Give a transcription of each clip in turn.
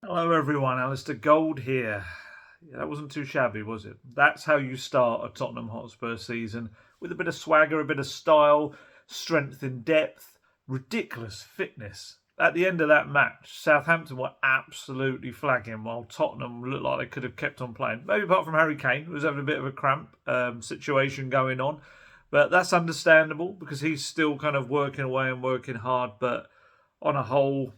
Hello everyone, Alistair Gold here. Yeah, that wasn't too shabby, was it? That's how you start a Tottenham Hotspur season, with a bit of swagger, a bit of style, strength in depth, ridiculous fitness. At the end of that match, Southampton were absolutely flagging while Tottenham looked like they could have kept on playing. Maybe apart from Harry Kane, who was having a bit of a cramp situation going on. But that's understandable because he's still kind of working away and working hard. But on a whole,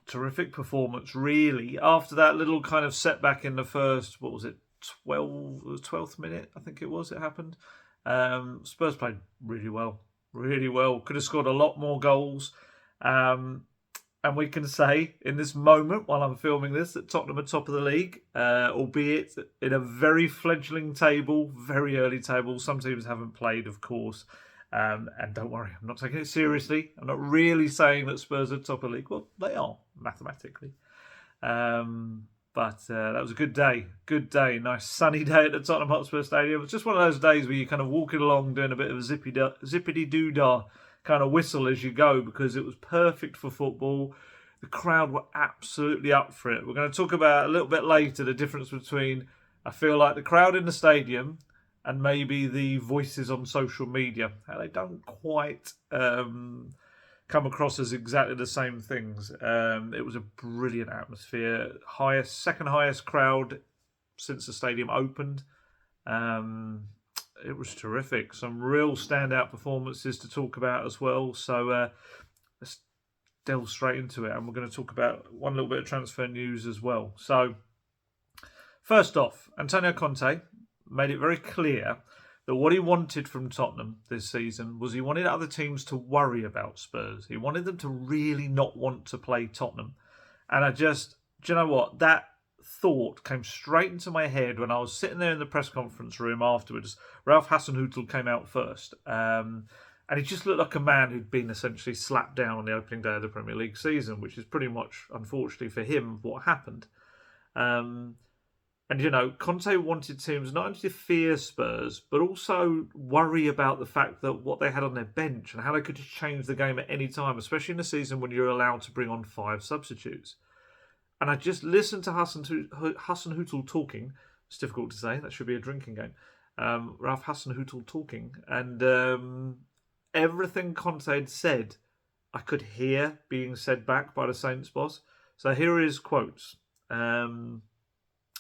terrific performance, really. After that little kind of setback in the first, 12th minute, I think it was, it happened. Spurs played really well, really well. Could have scored a lot more goals. And we can say in this moment, while I'm filming this, that Tottenham are top of the league, albeit in a very fledgling table, very early table. Some teams haven't played, of course. And don't worry, I'm not taking it seriously. I'm not really saying that Spurs are top of the league. Well, they are, mathematically. But that was a good day. Good day. Nice sunny day at the Tottenham Hotspur Stadium. It's just one of those days where you're kind of walking along doing a bit of a zippity-doo-dah kind of whistle as you go, because it was perfect for football. The crowd were absolutely up for it. We're going to talk about a little bit later the difference between, I feel like, the crowd in the stadium and maybe the voices on social media. How they don't quite come across as exactly the same things. It was a brilliant atmosphere. Second highest crowd since the stadium opened. It was terrific. Some real standout performances to talk about as well. So let's delve straight into it. And we're going to talk about one little bit of transfer news as well. So first off, Antonio Conte made it very clear that what he wanted from Tottenham this season was he wanted other teams to worry about Spurs. He wanted them to really not want to play Tottenham. And do you know what? That thought came straight into my head when I was sitting there in the press conference room afterwards. Ralph Hasenhüttl came out first. And he just looked like a man who'd been essentially slapped down on the opening day of the Premier League season, which is pretty much, unfortunately for him, what happened. And, Conte wanted teams not only to fear Spurs, but also worry about the fact that what they had on their bench and how they could just change the game at any time, especially in a season when you're allowed to bring on 5 substitutes. And I just listened to Hasenhüttl talking. It's difficult to say. That should be a drinking game. Ralph Hasenhüttl talking. And everything Conte had said, I could hear being said back by the Saints boss. So here are his quotes.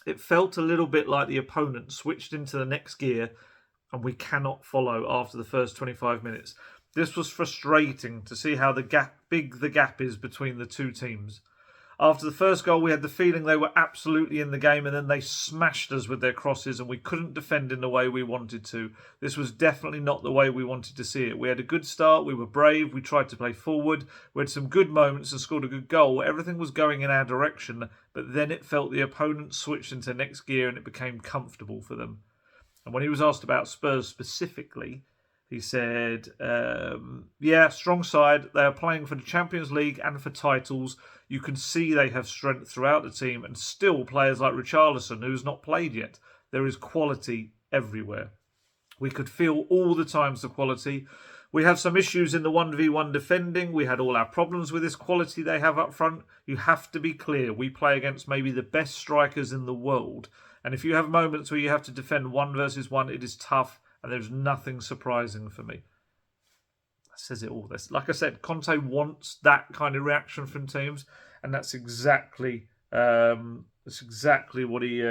It felt a little bit like the opponent switched into the next gear and we cannot follow after the first 25 minutes. This was frustrating to see how big the gap is between the two teams. After the first goal, we had the feeling they were absolutely in the game, and then they smashed us with their crosses and we couldn't defend in the way we wanted to. This was definitely not the way we wanted to see it. We had a good start, we were brave, we tried to play forward, we had some good moments and scored a good goal. Everything was going in our direction, but then it felt the opponent switched into next gear and it became comfortable for them. And when he was asked about Spurs specifically, he said, strong side. They are playing for the Champions League and for titles. You can see they have strength throughout the team, and still players like Richarlison, who's not played yet. There is quality everywhere. We could feel all the times the quality. We have some issues in the 1v1 defending. We had all our problems with this quality they have up front. You have to be clear. We play against maybe the best strikers in the world. And if you have moments where you have to defend 1 versus 1, it is tough. And there's nothing surprising for me. That says it all. Like I said, Conte wants that kind of reaction from teams, and that's exactly what he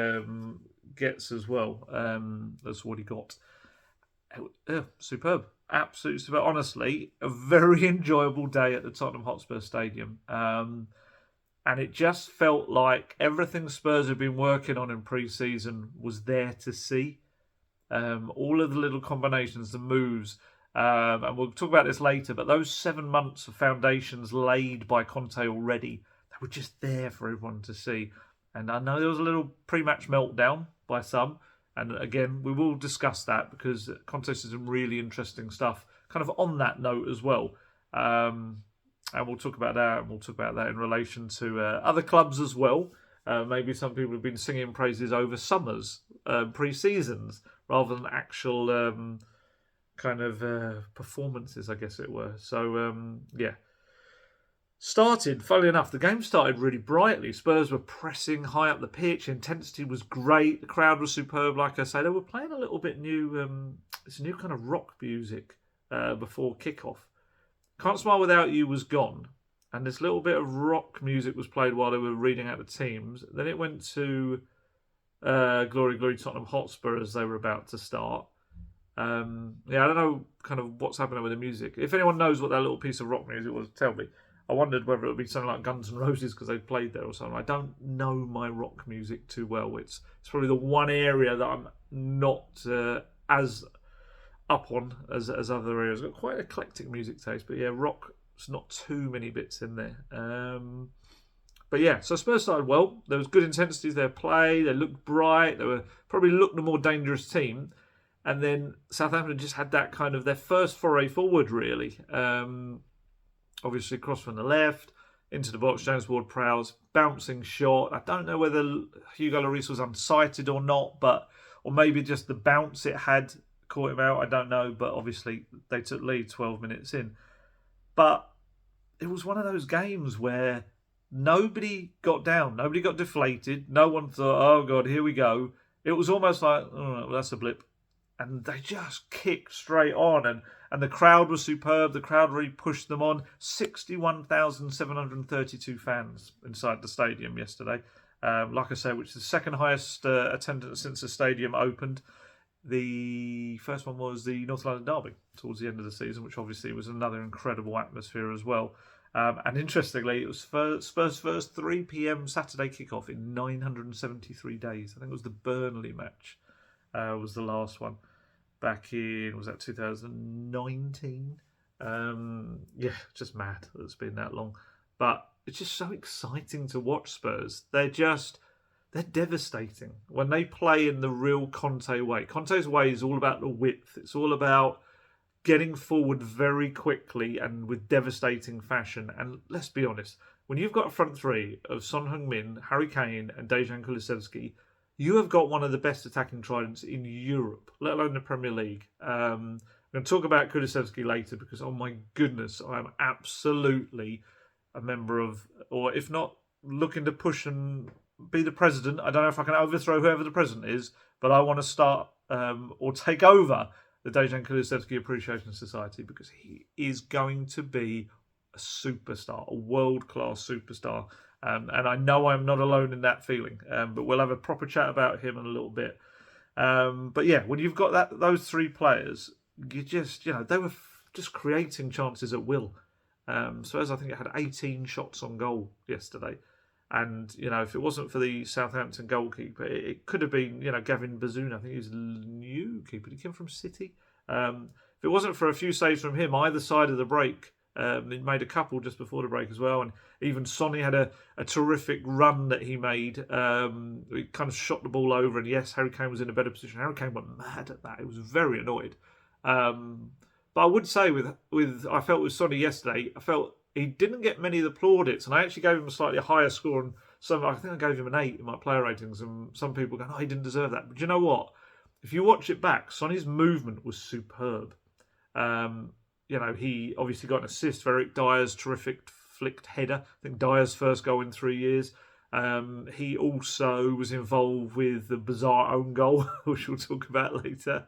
gets as well. That's what he got. Superb, absolutely superb. Honestly, a very enjoyable day at the Tottenham Hotspur Stadium, and it just felt like everything Spurs have been working on in pre-season was there to see. All of the little combinations, the moves, and we'll talk about this later, but those 7 months of foundations laid by Conte already, they were just there for everyone to see. And I know there was a little pre-match meltdown by some, and again, we will discuss that because Conte said some really interesting stuff kind of on that note as well. And we'll talk about that, and we'll talk about that in relation to other clubs as well. Maybe some people have been singing praises over summers, pre-seasons, rather than actual kind of performances, I guess it were. So, yeah. Funnily enough, the game started really brightly. Spurs were pressing high up the pitch. Intensity was great. The crowd was superb. Like I say, they were playing a little bit new, it's new kind of rock music before kickoff. Can't Smile Without You was gone. And this little bit of rock music was played while they were reading out the teams. Then it went to Glory, Glory, Tottenham Hotspur as they were about to start. I don't know kind of what's happening with the music. If anyone knows what that little piece of rock music was, tell me. I wondered whether it would be something like Guns N' Roses because they played there or something. I don't know my rock music too well. It's probably the one area that I'm not as up on as other areas. I've got quite eclectic music taste, but yeah, rock's not too many bits in there. But yeah, so Spurs started well. There was good intensity to their play. They looked bright. They were probably looked the more dangerous team. And then Southampton just had that kind of their first foray forward, really. Obviously, cross from the left, into the box, James Ward-Prowse, bouncing shot. I don't know whether Hugo Lloris was unsighted or not, or maybe just the bounce it had caught him out. I don't know, but obviously they took lead 12 minutes in. But it was one of those games where nobody got down, nobody got deflated, no one thought, oh God, here we go. It was almost like, oh, well, that's a blip. And they just kicked straight on, and the crowd was superb. The crowd really pushed them on. 61,732 fans inside the stadium yesterday. Like I say, which is the second highest attendance since the stadium opened. The first one was the North London Derby towards the end of the season, which obviously was another incredible atmosphere as well. And interestingly, it was Spurs' first 3 p.m. Saturday kickoff in 973 days. I think it was the Burnley match. Was the last one back in, was that 2019? Just mad that it's been that long. But it's just so exciting to watch Spurs. They're devastating when they play in the real Conte way. Conte's way is all about the width. It's all about getting forward very quickly and with devastating fashion. And let's be honest, when you've got a front three of Son Heung-min, Harry Kane and Dejan Kulusevski, you have got one of the best attacking tridents in Europe, let alone the Premier League. I'm going to talk about Kulusevski later because, oh my goodness, I am absolutely a member of, or if not, looking to push and be the president. I don't know if I can overthrow whoever the president is, but I want to start or take over the Dejan Kulusevski Appreciation Society because he is going to be a superstar, a world-class superstar. And I know I'm not alone in that feeling. But we'll have a proper chat about him in a little bit. But yeah, when you've got those 3 players, you just, they were just creating chances at will. So as I think it had 18 shots on goal yesterday. And, if it wasn't for the Southampton goalkeeper, it could have been, Gavin Bazunu. I think he was a new keeper. He came from City. If it wasn't for a few saves from him, either side of the break, he made a couple just before the break as well. And even Sonny had a terrific run that he made. He kind of shot the ball over. And yes, Harry Kane was in a better position. Harry Kane went mad at that. He was very annoyed. But I would say I felt with Sonny yesterday, I felt he didn't get many of the plaudits. And I actually gave him a slightly higher score. And I think I gave him an 8 in my player ratings. And some people go, he didn't deserve that. But you know what? If you watch it back, Sonny's movement was superb. He obviously got an assist for Eric Dyer's terrific flicked header. I think Dyer's first goal in 3 years. He also was involved with the bizarre own goal, which we'll talk about later.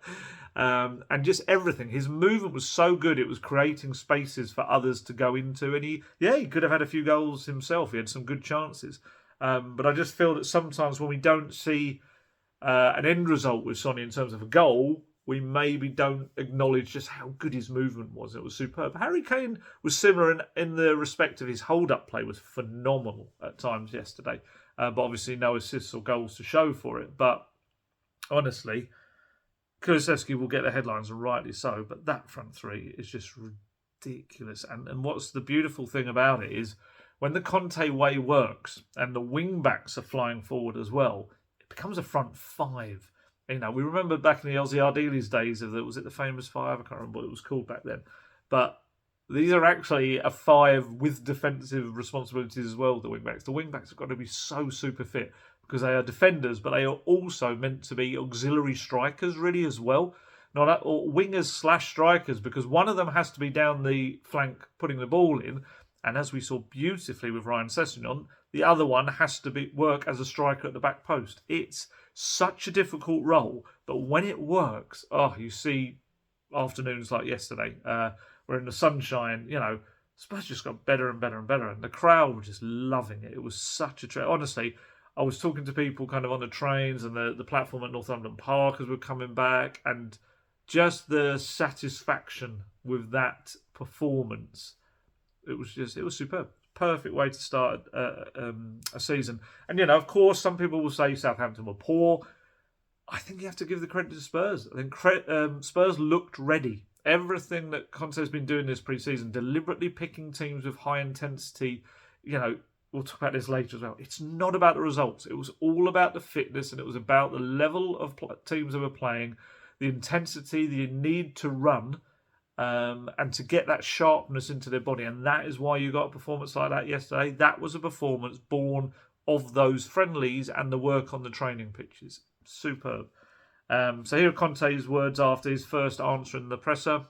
And just everything. His movement was so good, it was creating spaces for others to go into. And he could have had a few goals himself. He had some good chances. But I just feel that sometimes when we don't see an end result with Sonny in terms of a goal, we maybe don't acknowledge just how good his movement was. It was superb. Harry Kane was similar in the respect of his hold-up play was phenomenal at times yesterday. But obviously no assists or goals to show for it. But honestly, Kulusevski will get the headlines, and rightly so. But that front 3 is just ridiculous. And what's the beautiful thing about it is when the Conte way works and the wing-backs are flying forward as well, it becomes a front 5. We remember back in the Ozzy Ardiles days was it the famous 5? I can't remember what it was called back then. But these are actually a 5 with defensive responsibilities as well, the wing-backs. The wing-backs have got to be so super fit because they are defenders, but they are also meant to be auxiliary strikers really as well. Or wingers / strikers, because one of them has to be down the flank putting the ball in, And as we saw beautifully with Ryan Sessegnon, the other one has to work as a striker at the back post. It's such a difficult role, but when it works, you see afternoons like yesterday, where in the sunshine, Spurs just got better and better and better, and the crowd were just loving it. It was such a treat. Honestly, I was talking to people kind of on the trains and the platform at Northampton Park as we're coming back, and just the satisfaction with that performance. It was superb. Perfect way to start a season. And, of course, some people will say Southampton were poor. I think you have to give the credit to Spurs. I think Spurs looked ready. Everything that Conte's been doing this pre-season, deliberately picking teams with high intensity, we'll talk about this later as well. It's not about the results. It was all about the fitness, and it was about the level of teams that were playing, the intensity, the need to run, and to get that sharpness into their body. And that is why you got a performance like that yesterday. That was a performance born of those friendlies and the work on the training pitches. Superb. So here are Conte's words after his first answer in the presser.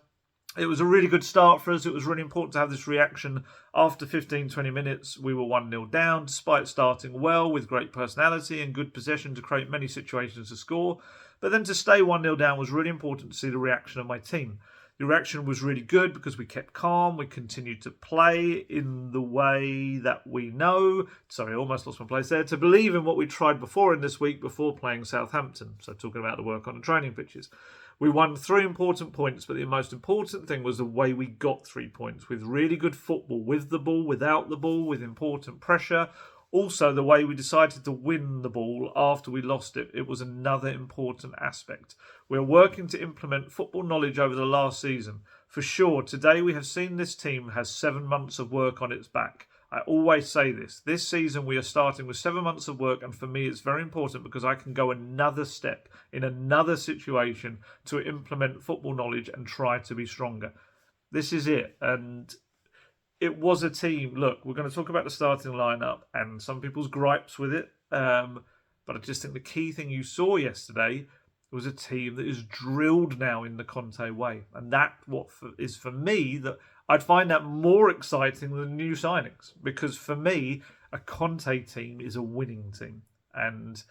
It was a really good start for us. It was really important to have this reaction. After 15-20 minutes, we were 1-0 down, despite starting well with great personality and good possession to create many situations to score. But then to stay 1-0 down was really important to see the reaction of my team. The reaction was really good because we kept calm. We continued to play in the way that we know. Sorry, I almost lost my place there. To believe in what we tried before in this week before playing Southampton. So talking about the work on the training pitches. We won 3 important points, but the most important thing was the way we got 3 points. With really good football, with the ball, without the ball, with important pressure. Also, the way we decided to win the ball after we lost it. It was another important aspect. We're working to implement football knowledge over the last season. For sure, today we have seen this team has 7 months of work on its back. I always say this. This season we are starting with 7 months of work, and for me it's very important because I can go another step in another situation to implement football knowledge and try to be stronger. This is it. And it was a team. Look, we're going to talk about the starting lineup and some people's gripes with it. But I just think the key thing you saw yesterday was a team that is drilled now in the Conte way. And that is for me, that I'd find that more exciting than new signings. Because for me, a Conte team is a winning team. And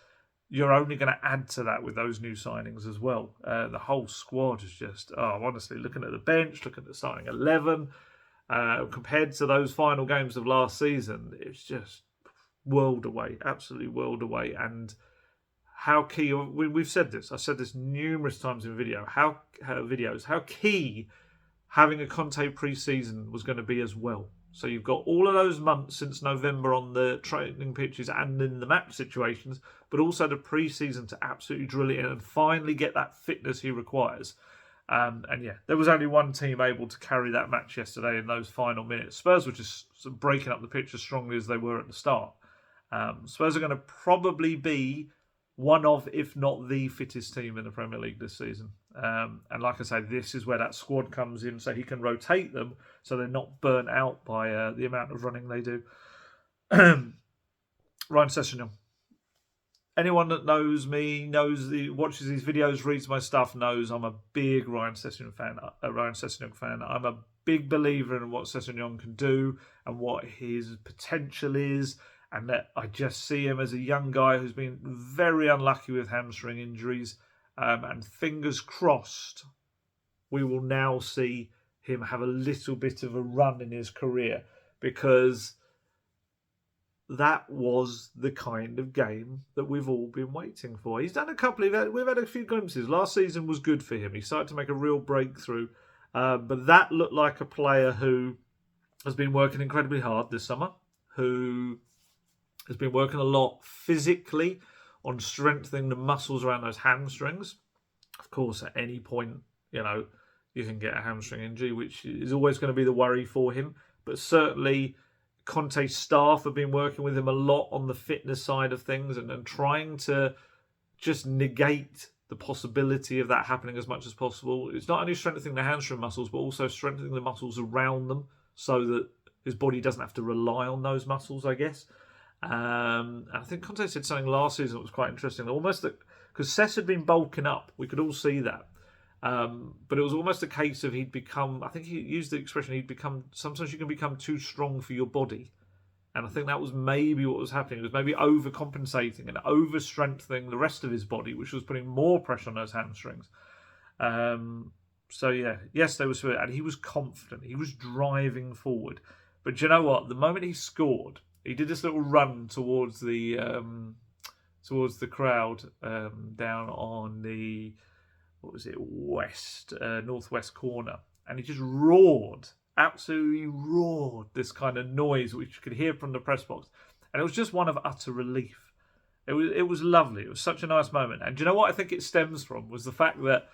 you're only going to add to that with those new signings as well. The whole squad is just, honestly, looking at the bench, looking at the starting 11... compared to those final games of last season, it's just world away, absolutely world away. And how key, we've said this, I've said this numerous times in videos, how key having a Conte pre-season was going to be as well. So you've got all of those months since November on the training pitches and in the match situations, but also the pre-season to absolutely drill it in and finally get that fitness he requires. There was only one team able to carry that match yesterday in those final minutes. Spurs were just sort of breaking up the pitch as strongly as they were at the start. Spurs are going to probably be one of, if not the fittest team in the Premier League this season. And like I say, this is where that squad comes in, so he can rotate them so they're not burnt out by the amount of running they do. Ryan Sessegnon. Anyone that knows me, watches these videos, reads my stuff, knows I'm a big Ryan Sessegnon fan. I'm a big believer in what Sessegnon can do and what his potential is, and that I just see him as a young guy who's been very unlucky with hamstring injuries. And fingers crossed, we will now see him have a little bit of a run in his career, because that was the kind of game that we've all been waiting for. He's done we've had a few glimpses. Last season was good for him. He started to make a real breakthrough. But that looked like a player who has been working incredibly hard this summer, who has been working a lot physically on strengthening the muscles around those hamstrings. Of course, at any point, you can get a hamstring injury, which is always going to be the worry for him. But certainly Conte's staff have been working with him a lot on the fitness side of things and trying to just negate the possibility of that happening as much as possible. It's not only strengthening the hamstring muscles, but also strengthening the muscles around them so that his body doesn't have to rely on those muscles, I guess. And I think Conte said something last season that was quite interesting. Almost that, because Cess had been bulking up, we could all see that. But it was almost a case of he'd become, I think he used the expression, sometimes you can become too strong for your body. And I think that was maybe what was happening. It was maybe overcompensating and over-strengthening the rest of his body, which was putting more pressure on those hamstrings. So, yeah, yes, they were sweet. And he was confident. He was driving forward. But do you know what? The moment he scored, he did this little run towards the crowd down on the, northwest corner. And he just roared. Absolutely roared this kind of noise which you could hear from the press box, and it was just one of utter relief. It was lovely. It was such a nice moment. And do you know what I think it stems from was the fact that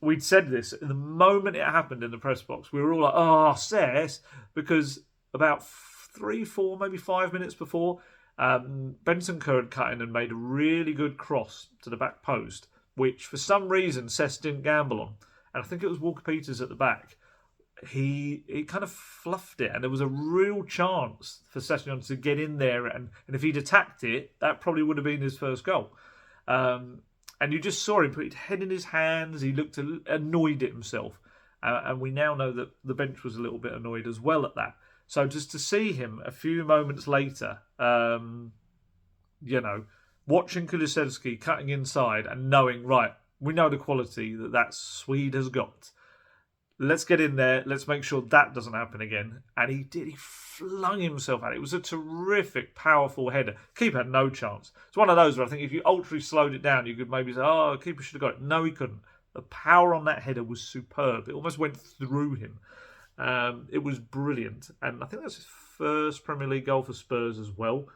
we'd said this the moment it happened in the press box. We were all like, "Oh, Sess," because about 3, 4, maybe 5 minutes before, Bentancur had cut in and made a really good cross to the back post, which for some reason Sess didn't gamble on, and I think it was Walker Peters at the back. He kind of fluffed it, and there was a real chance for Sessegnon to get in there, and if he'd attacked it, that probably would have been his first goal. And you just saw him put his head in his hands. He looked annoyed at himself, and we now know that the bench was a little bit annoyed as well at that. So just to see him a few moments later, watching Kulusevski cutting inside and knowing, right, we know the quality that Swede has got. Let's get in there. Let's make sure that doesn't happen again. And he did. He flung himself at it. It was a terrific, powerful header. Keeper had no chance. It's one of those where I think if you ultra slowed it down, you could maybe say, oh, keeper should have got it. No, he couldn't. The power on that header was superb. It almost went through him. It was brilliant. And I think that's his first Premier League goal for Spurs as well.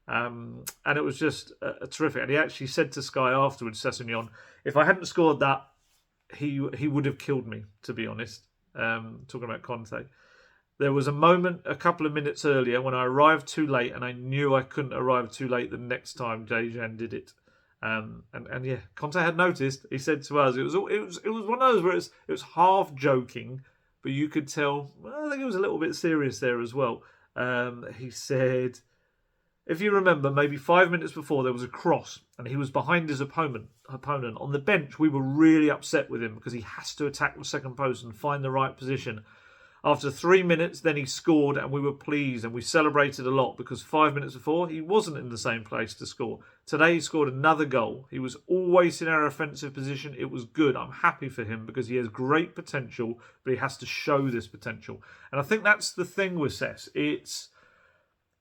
And it was just terrific. And he actually said to Sky afterwards, Sessegnon, if I hadn't scored that, he would have killed me, to be honest. Talking about Conte. There was a moment a couple of minutes earlier when I arrived too late, and I knew I couldn't arrive too late the next time Dejan did it. And yeah, Conte had noticed. He said to us, it was one of those where it was half joking, but you could tell. Well, I think it was a little bit serious there as well. He said, if you remember, maybe 5 minutes before there was a cross and he was behind his opponent. On the bench, we were really upset with him because he has to attack the second post and find the right position. After 3 minutes, then he scored and we were pleased and we celebrated a lot because 5 minutes before, he wasn't in the same place to score. Today, he scored another goal. He was always in our offensive position. It was good. I'm happy for him because he has great potential, but he has to show this potential. And I think that's the thing with Sess.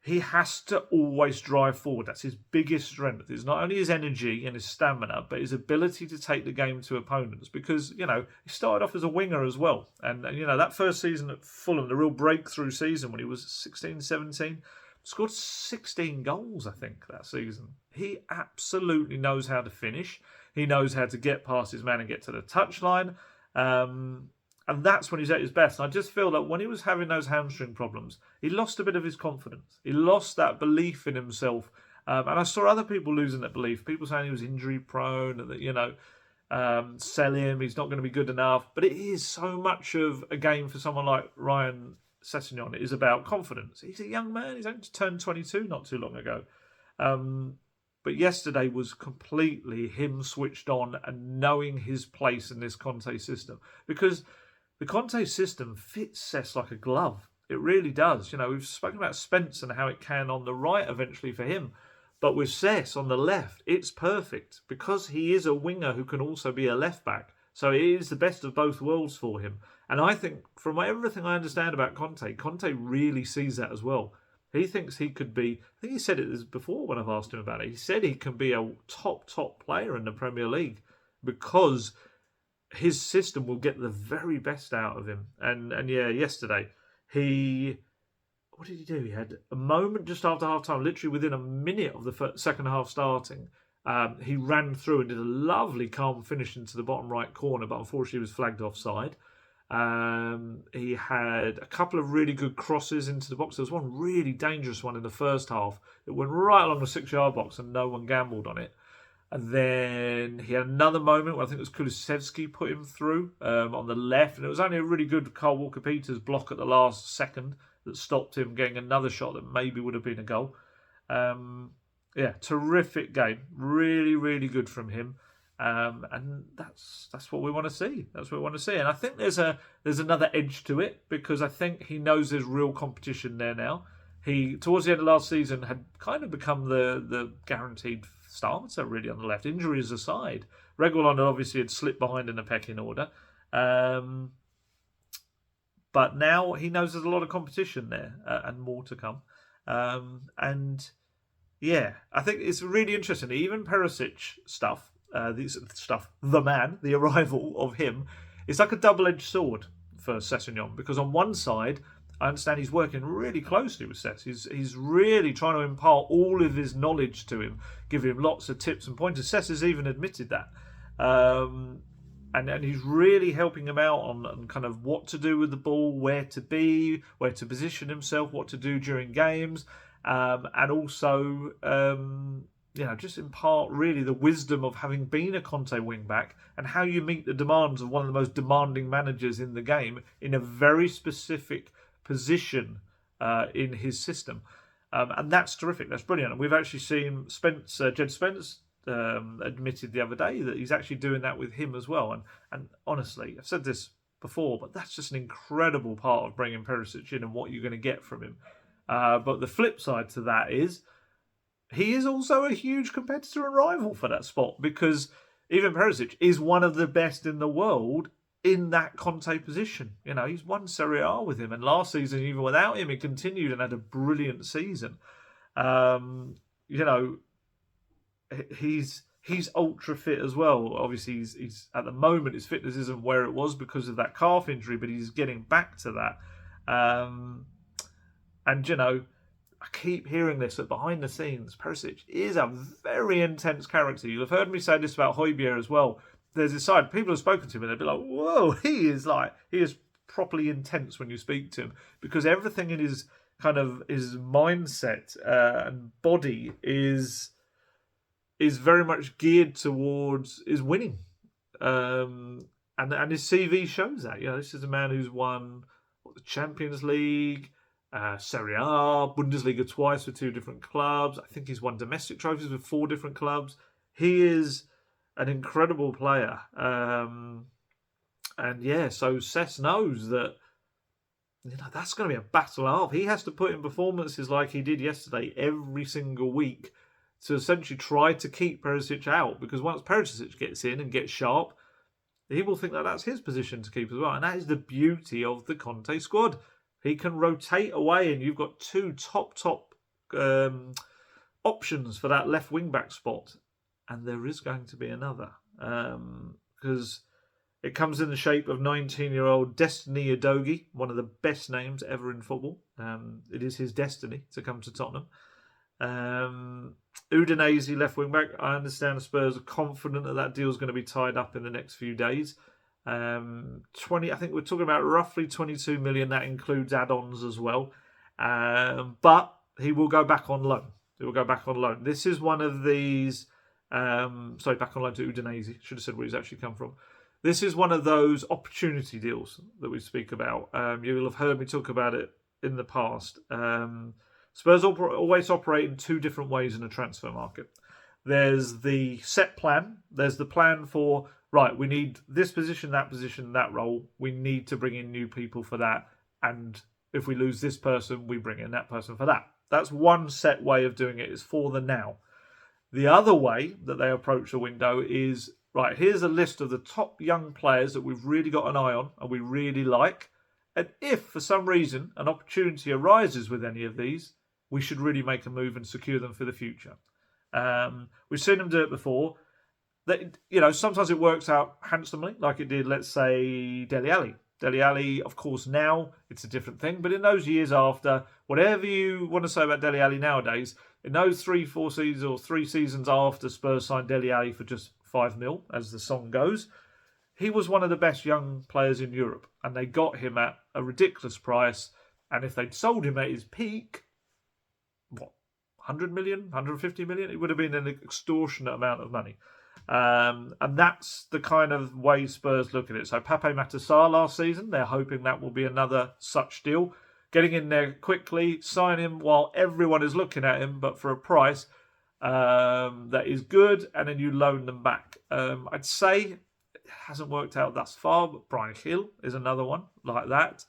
He has to always drive forward. That's his biggest strength. It's not only his energy and his stamina, but his ability to take the game to opponents. Because, he started off as a winger as well. And that first season at Fulham, the real breakthrough season when he was 16, 17, scored 16 goals, I think, that season. He absolutely knows how to finish. He knows how to get past his man and get to the touchline. And that's when he's at his best. And I just feel that when he was having those hamstring problems, he lost a bit of his confidence. He lost that belief in himself. And I saw other people losing that belief. People saying he was injury prone and that, sell him, he's not going to be good enough. But it is so much of a game for someone like Ryan Sessegnon. It is about confidence. He's a young man. He's only turned 22 not too long ago. But yesterday was completely him switched on and knowing his place in this Conte system. Because the Conte system fits Sess like a glove. It really does. We've spoken about Spence and how it can on the right eventually for him. But with Sess on the left, it's perfect because he is a winger who can also be a left back. So it is the best of both worlds for him. And I think from everything I understand about Conte really sees that as well. He thinks he could be, I think he said it before when I've asked him about it. He said he can be a top player in the Premier League because his system will get the very best out of him. And yeah, yesterday, what did he do? He had a moment just after half-time, literally within a minute of the second half starting. He ran through and did a lovely calm finish into the bottom right corner, but unfortunately he was flagged offside. He had a couple of really good crosses into the box. There was one really dangerous one in the first half that went right along the 6-yard box and no one gambled on it. And then he had another moment where I think it was Kulusevski put him through on the left. And it was only a really good Carl Walker-Peters block at the last second that stopped him getting another shot that maybe would have been a goal. Terrific game. Really, really good from him. And that's what we want to see. That's what we want to see. And I think there's another edge to it, because I think he knows there's real competition there now. He, towards the end of last season, had kind of become the guaranteed starter really on the left, injuries aside. Reguilon obviously had slipped behind in the pecking order. But now he knows there's a lot of competition there, and more to come. And yeah, I think it's really interesting. Even Perisic stuff, the man, the arrival of him, it's like a double-edged sword for Sessegnon, because on one side, I understand he's working really closely with Sess. He's really trying to impart all of his knowledge to him, give him lots of tips and pointers. Sess has even admitted that. And he's really helping him out on kind of what to do with the ball, where to be, where to position himself, what to do during games, and also just impart really the wisdom of having been a Conte wing-back and how you meet the demands of one of the most demanding managers in the game in a very specific position in his system. And that's terrific. That's brilliant. And we've actually seen Jed Spence admitted the other day that he's actually doing that with him as well. And honestly, I've said this before, but that's just an incredible part of bringing Perisic in and what you're going to get from him. But the flip side to that is he is also a huge competitor and rival for that spot, because even Perisic is one of the best in the world in that Conte position. He's won Serie A with him, and last season, even without him, he continued and had a brilliant season. He's ultra fit as well. Obviously, he's at the moment his fitness isn't where it was because of that calf injury, but he's getting back to that. I keep hearing this, that behind the scenes, Perisic is a very intense character. You'll have heard me say this about Højbjerg as well. There's this side, people have spoken to him and they'll be like, whoa, he is properly intense when you speak to him, because everything in his mindset and body is very much geared towards is winning. And his CV shows that. This is a man who's won the Champions League, Serie A, Bundesliga twice with 2 different clubs. I think he's won domestic trophies with 4 different clubs. He is an incredible player. So Cesc knows that that's going to be a battle half. He has to put in performances like he did yesterday every single week to essentially try to keep Perisic out, because once Perisic gets in and gets sharp, he will think that that's his position to keep as well. And that is the beauty of the Conte squad. He can rotate away, and you've got 2 top options for that left wing-back spot. And there is going to be another, because it comes in the shape of 19-year-old Destiny Udogie, one of the best names ever in football. It is his destiny to come to Tottenham. Udinese left wing back. I understand the Spurs are confident that deal is going to be tied up in the next few days. I think we're talking about roughly 22 million. That includes add-ons as well. But he will go back on loan. This is one of these. Back on loan to Udinese. Should have said where he's actually come from. This is one of those opportunity deals that we speak about. You will have heard me talk about it in the past. Spurs always operate in 2 different ways in a transfer market. There's the set plan. There's the plan for, right, we need this position, that role. We need to bring in new people for that. And if we lose this person, we bring in that person for that. That's one set way of doing it. It's for the now. The other way that they approach a window is, right, here's a list of the top young players that we've really got an eye on and we really like. And if, for some reason, an opportunity arises with any of these, we should really make a move and secure them for the future. We've seen them do it before. Sometimes it works out handsomely, like it did, let's say, Dele Alli. Dele Alli, of course, now it's a different thing. But in those years after, whatever you want to say about Dele Alli nowadays, in those 3-4 seasons or 3 seasons after Spurs signed Dele Alli for just 5 mil, as the song goes, he was one of the best young players in Europe. And they got him at a ridiculous price. And if they'd sold him at his peak, 100 million, 150 million? It would have been an extortionate amount of money. And that's the kind of way Spurs look at it. So Pape Matar last season, they're hoping that will be another such deal. Getting in there quickly, sign him while everyone is looking at him, but for a price. that is good, and then you loan them back. I'd say it hasn't worked out thus far, but Brian Hill is another one like that.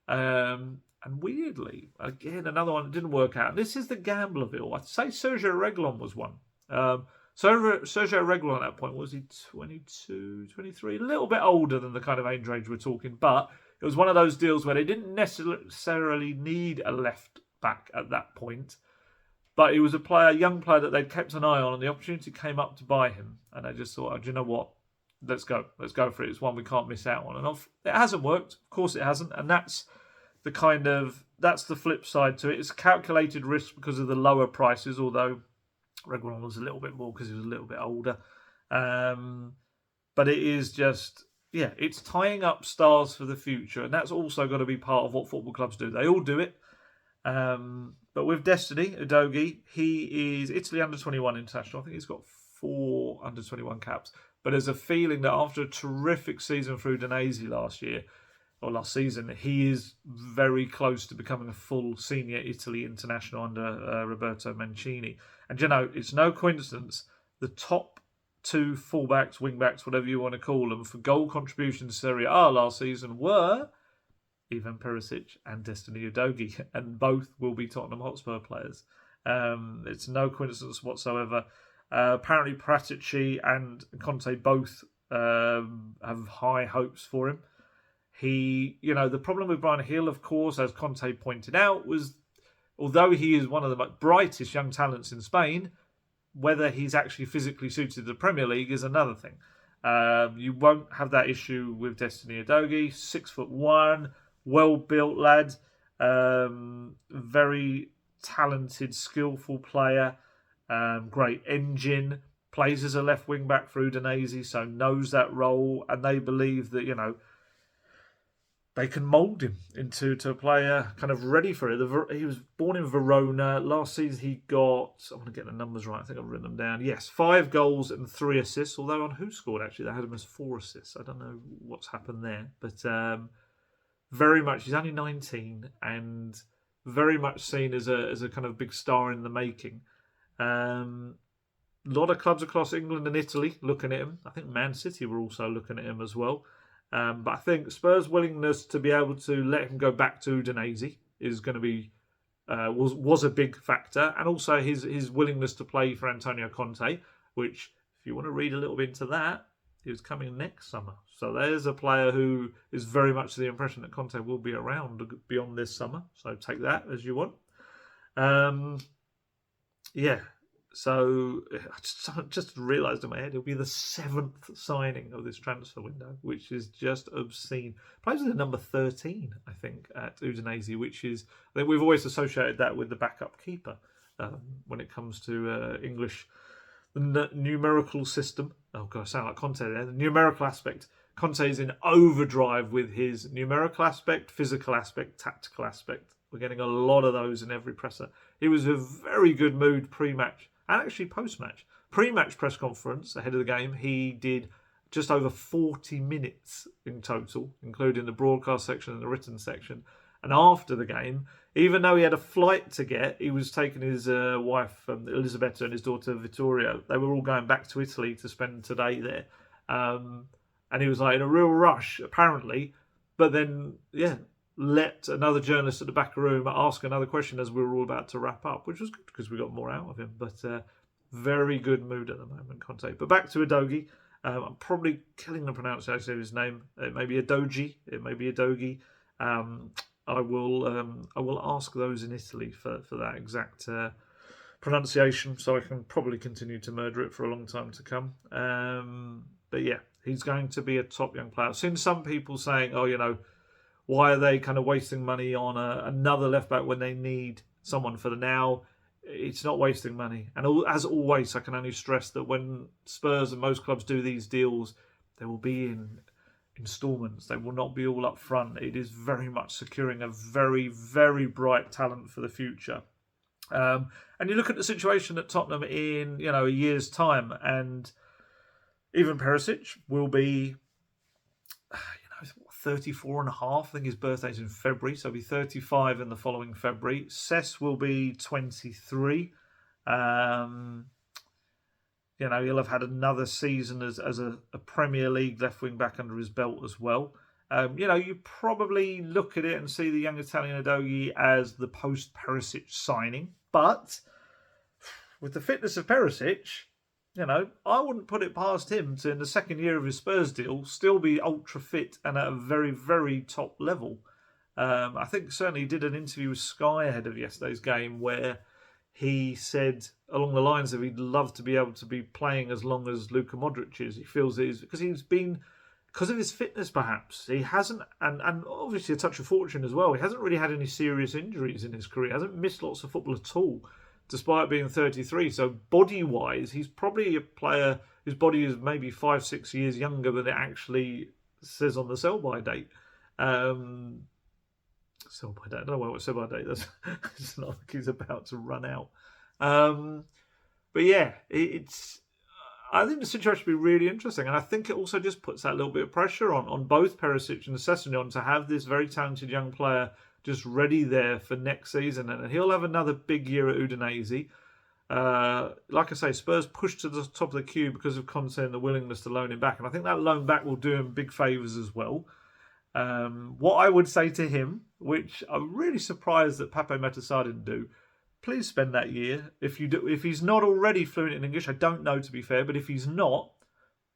And weirdly, again, another one that didn't work out. And this is the gamble of it all. I'd say Sergio Reguilon was one. Sergio Reguilon at that point, was he 22, 23? A little bit older than the kind of age range we're talking, but it was one of those deals where they didn't necessarily need a left back at that point. But he was a young player that they'd kept an eye on, and the opportunity came up to buy him. And I just thought, oh, do you know what? Let's go for it. It's one we can't miss out on. And it hasn't worked. Of course it hasn't. And that's the flip side to it. It's calculated risk because of the lower prices, although Reguilon was a little bit more because he was a little bit older. But it is just, it's tying up stars for the future. And that's also got to be part of what football clubs do. They all do it. But with Destiny Udogie, he is Italy under-21 international. I think he's got 4 under-21 caps. But there's a feeling that after a terrific season for Udinese last season, he is very close to becoming a full senior Italy international under Roberto Mancini. And it's no coincidence the top 2 fullbacks, wingbacks, whatever you want to call them, for goal contributions to Serie A last season were Ivan Perisic and Destiny Udogie, and both will be Tottenham Hotspur players. It's no coincidence whatsoever. Apparently, Paratici and Conte both have high hopes for him. The problem with Brian Hill, of course, as Conte pointed out, was although he is one of the brightest young talents in Spain, whether he's actually physically suited to the Premier League is another thing. You won't have that issue with Destiny Udogie, 6'1", well-built lad, very talented, skillful player, great engine, plays as a left wing-back for Udinese, so knows that role, and they believe that, they can mould him into a player kind of ready for it. He was born in Verona. Last season he got, I want to get the numbers right, I think I've written them down. Yes, 5 goals and 3 assists, although on Who Scored, actually, they had him as 4 assists. I don't know what's happened there. But very much, he's only 19 and very much seen as a kind of big star in the making. A lot of clubs across England and Italy looking at him. I think Man City were also looking at him as well. But I think Spurs' willingness to be able to let him go back to Udinese is going to be was a big factor, and also his willingness to play for Antonio Conte, which, if you want to read a little bit into that, he was coming next summer. So there's a player who is very much the impression that Conte will be around beyond this summer. So take that as you want. So I just realised in my head it'll be the 7th signing of this transfer window, which is just obscene. Plays with the number 13, I think, at Udinese, which is, I think we've always associated that with the backup keeper when it comes to English, the numerical system. Oh God, I sound like Conte there. The numerical aspect. Conte is in overdrive with his numerical aspect, physical aspect, tactical aspect. We're getting a lot of those in every presser. He was in a very good mood pre-match and actually post-match. Pre-match press conference ahead of the game, he did just over 40 minutes in total, including the broadcast section and the written section. And after the game, even though he had a flight to get, he was taking his wife, Elisabetta, and his daughter, Vittoria. They were all going back to Italy to spend today there. And he was like in a real rush, apparently. But then, let another journalist at the back of the room ask another question as we were all about to wrap up, which was good because we got more out of him. But very good mood at the moment, Conte. But back to Udogie. I'm probably killing the pronunciation of his name. It may be Udogie. It may be Udogie. I will ask those in Italy for that exact pronunciation, so I can probably continue to murder it for a long time to come. But yeah, he's going to be a top young player. I've seen some people saying, why are they kind of wasting money on another left back when they need someone for the now? It's not wasting money. And as always, I can only stress that when Spurs and most clubs do these deals, they will be in instalments. They will not be all up front. It is very much securing a very, very bright talent for the future. And you look at the situation at Tottenham in a year's time, and even Perisic will be 34 and a half. I think his birthday's in February, so he'll be 35 in the following February. Sess will be 23. he'll have had another season as a Premier League left wing back under his belt as well. You probably look at it and see the young Italian Udogie as the post-Perisic signing. But with the fitness of Perisic, I wouldn't put it past him to, in the second year of his Spurs deal, still be ultra fit and at a very, very top level. I think certainly he did an interview with Sky ahead of yesterday's game where he said along the lines of he'd love to be able to be playing as long as Luka Modric is. He feels it is because of his fitness, perhaps. He hasn't, and obviously a touch of fortune as well, he hasn't really had any serious injuries in his career. He hasn't missed lots of football at all, despite being 33. So body-wise, he's probably a player whose body is maybe 5-6 years younger than it actually says on the sell-by date. Sell-by date? I don't know what sell-by date is. It's not like he's about to run out. But yeah, I think the situation will be really interesting, and I think it also just puts that little bit of pressure on both Perisic and Sessegnon to have this very talented young player just ready there for next season, and he'll have another big year at Udinese. Like I say, Spurs pushed to the top of the queue because of Conte and the willingness to loan him back, and I think that loan back will do him big favours as well. What I would say to him, which I'm really surprised that Pape Matar didn't do, please spend that year. If he's not already fluent in English, I don't know, to be fair, but if he's not,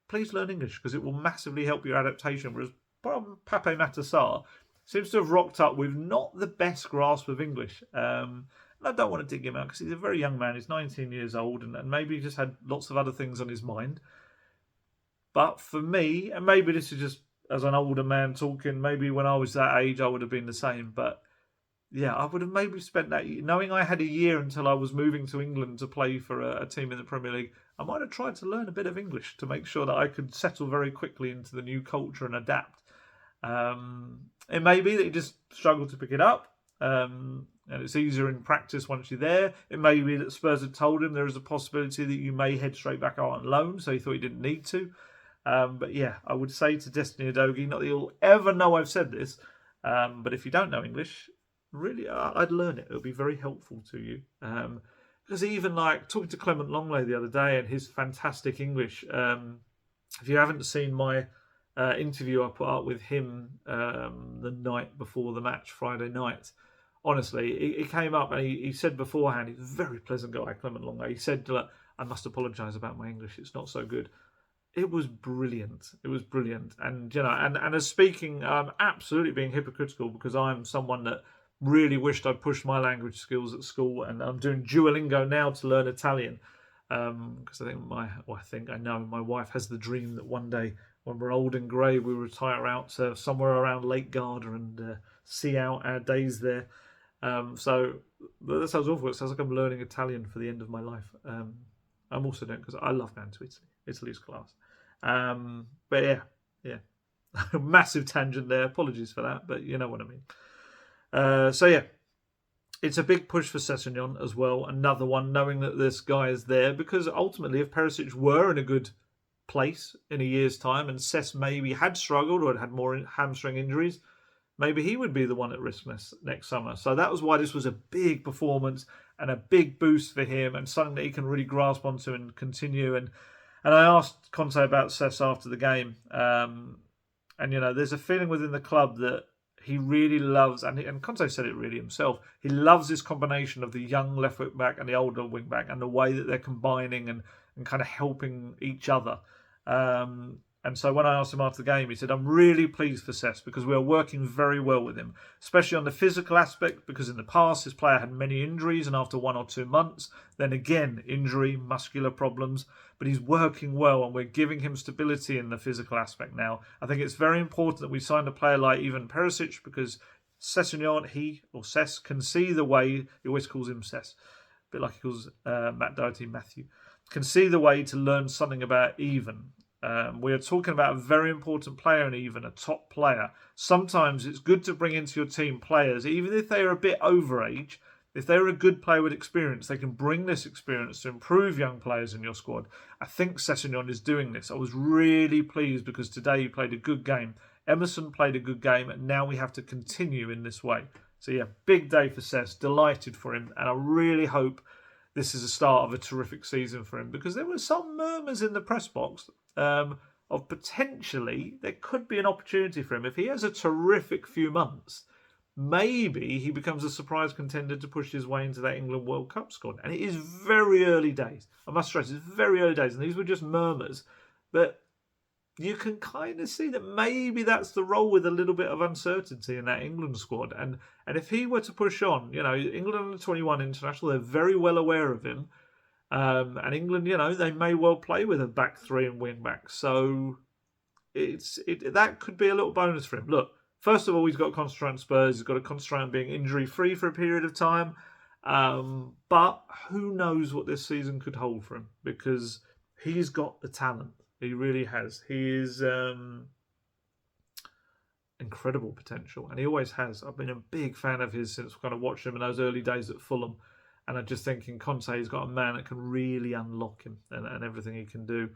please learn English because it will massively help your adaptation. Whereas Pape Matar seems to have rocked up with not the best grasp of English. And I don't want to dig him out because he's a very young man. He's 19 years old and maybe he just had lots of other things on his mind. But for me, and maybe this is just as an older man talking, maybe when I was that age I would have been the same, but yeah, I would have maybe spent that year, knowing I had a year until I was moving to England to play for a team in the Premier League, I might have tried to learn a bit of English to make sure that I could settle very quickly into the new culture and adapt. It may be that you just struggle to pick it up, and it's easier in practice once you're there. It may be that Spurs had told him there is a possibility that you may head straight back out on loan, so he thought he didn't need to. But yeah, I would say to Destiny Udogie, not that you'll ever know I've said this, but if you don't know English, really, I'd learn it. It'll be very helpful to you. Because even like talking to Clement Longley the other day and his fantastic English, if you haven't seen my interview I put up with him the night before the match, Friday night, honestly, he came up and he said beforehand, he's a very pleasant guy, Clement Longley. He said, I must apologise about my English, it's not so good. It was brilliant. It was brilliant. And, and as speaking, I'm absolutely being hypocritical because I'm someone that really wished I'd pushed my language skills at school, and I'm doing Duolingo now to learn Italian because I know my wife has the dream that one day when we're old and grey we'll retire out to somewhere around Lake Garda and see out our days there. So that sounds awful. It sounds like I'm learning Italian for the end of my life. I'm also doing it because I love going to Italy. Italy's class. But yeah. Massive tangent there. Apologies for that, but you know what I mean. So yeah, it's a big push for Sessegnon as well. Another one, knowing that this guy is there, because ultimately, if Perisic were in a good place in a year's time, and Sess maybe had struggled or had more hamstring injuries, maybe he would be the one at risk next summer. So that was why this was a big performance and a big boost for him, and something that he can really grasp onto and continue. And I asked Conte about Sess after the game, and there's a feeling within the club that he really loves, and Conte said it really himself, he loves this combination of the young left wing back and the older wing back and the way that they're combining and kind of helping each other. And so when I asked him after the game, he said, I'm really pleased for Sess because we are working very well with him, especially on the physical aspect, because in the past his player had many injuries and after 1 or 2 months, then again, injury, muscular problems, but he's working well and we're giving him stability in the physical aspect now. I think it's very important that we signed a player like even Perisic because Sessegnon, Sess, can see the way, he always calls him Sess, a bit like he calls Matt Doherty Matthew, can see the way to learn something about even. We are talking about a very important player and even a top player. Sometimes it's good to bring into your team players, even if they are a bit overage, if they're a good player with experience, they can bring this experience to improve young players in your squad. I think Sessegnon is doing this. I was really pleased because today he played a good game. Emerson played a good game and now we have to continue in this way. So yeah, big day for Sess, delighted for him, and I really hope this is the start of a terrific season for him, because there were some murmurs in the press box of potentially there could be an opportunity for him. If he has a terrific few months, maybe he becomes a surprise contender to push his way into that England World Cup squad. And it is very early days. I must stress, it's very early days. And these were just murmurs. But you can kind of see that maybe that's the role, with a little bit of uncertainty in that England squad. And if he were to push on, England under 21 international, they're very well aware of him. And England, they may well play with a back three and wing back. So that could be a little bonus for him. Look, first of all, he's got to concentrate on Spurs. He's got to concentrate on being injury-free for a period of time. But who knows what this season could hold for him, because he's got the talent. He really has. He is incredible potential, and he always has. I've been a big fan of his since kind of watched him in those early days at Fulham, and I'm just thinking Conte's got a man that can really unlock him and everything he can do.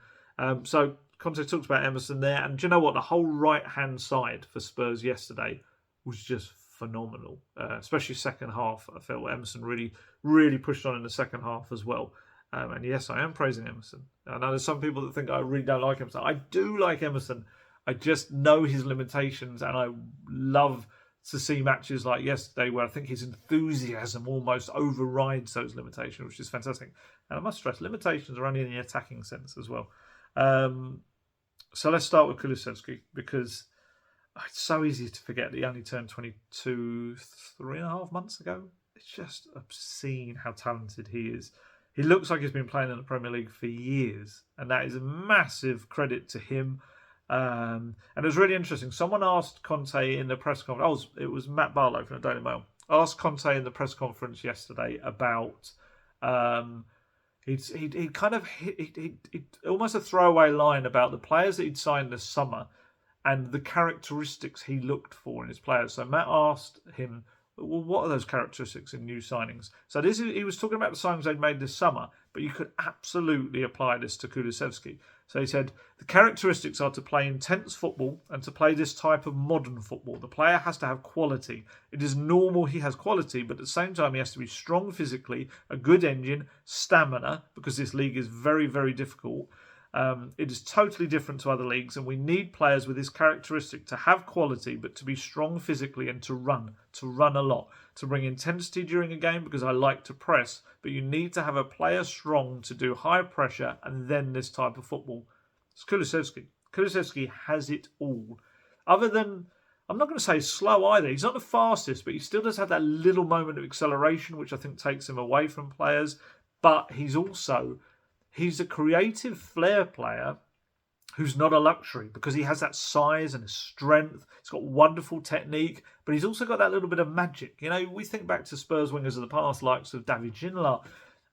So Conte talks about Emerson there, and do you know what? The whole right-hand side for Spurs yesterday was just phenomenal, especially second half. I felt Emerson really, really pushed on in the second half as well. And yes, I am praising Emerson. I know there's some people that think I really don't like Emerson. I do like Emerson. I just know his limitations, and I love to see matches like yesterday where I think his enthusiasm almost overrides those limitations, which is fantastic. And I must stress, limitations are only in the attacking sense as well. So let's start with Kulusevski, because it's so easy to forget that he only turned 22 3.5 months ago. It's just obscene how talented he is. He looks like he's been playing in the Premier League for years, and that is a massive credit to him. And it was really interesting. Someone asked Conte in the press conference. It was Matt Barlow from the Daily Mail. Asked Conte in the press conference yesterday about he almost a throwaway line about the players that he'd signed this summer and the characteristics he looked for in his players. So Matt asked him, well, what are those characteristics in new signings? So he was talking about the signings they'd made this summer, but you could absolutely apply this to Kulusevski. So he said, the characteristics are to play intense football and to play this type of modern football. The player has to have quality. It is normal he has quality, but at the same time he has to be strong physically, a good engine, stamina, because this league is very, very difficult. It is totally different to other leagues, and we need players with this characteristic to have quality, but to be strong physically and to run a lot, to bring intensity during a game, because I like to press, but you need to have a player strong to do high pressure and then this type of football. It's Kulusevski. Kulusevski has it all. Other than, I'm not going to say slow either. He's not the fastest, but he still does have that little moment of acceleration, which I think takes him away from players. But he's a creative flair player who's not a luxury, because he has that size and strength. He's got wonderful technique, but he's also got that little bit of magic. We think back to Spurs wingers of the past, likes of David Ginola,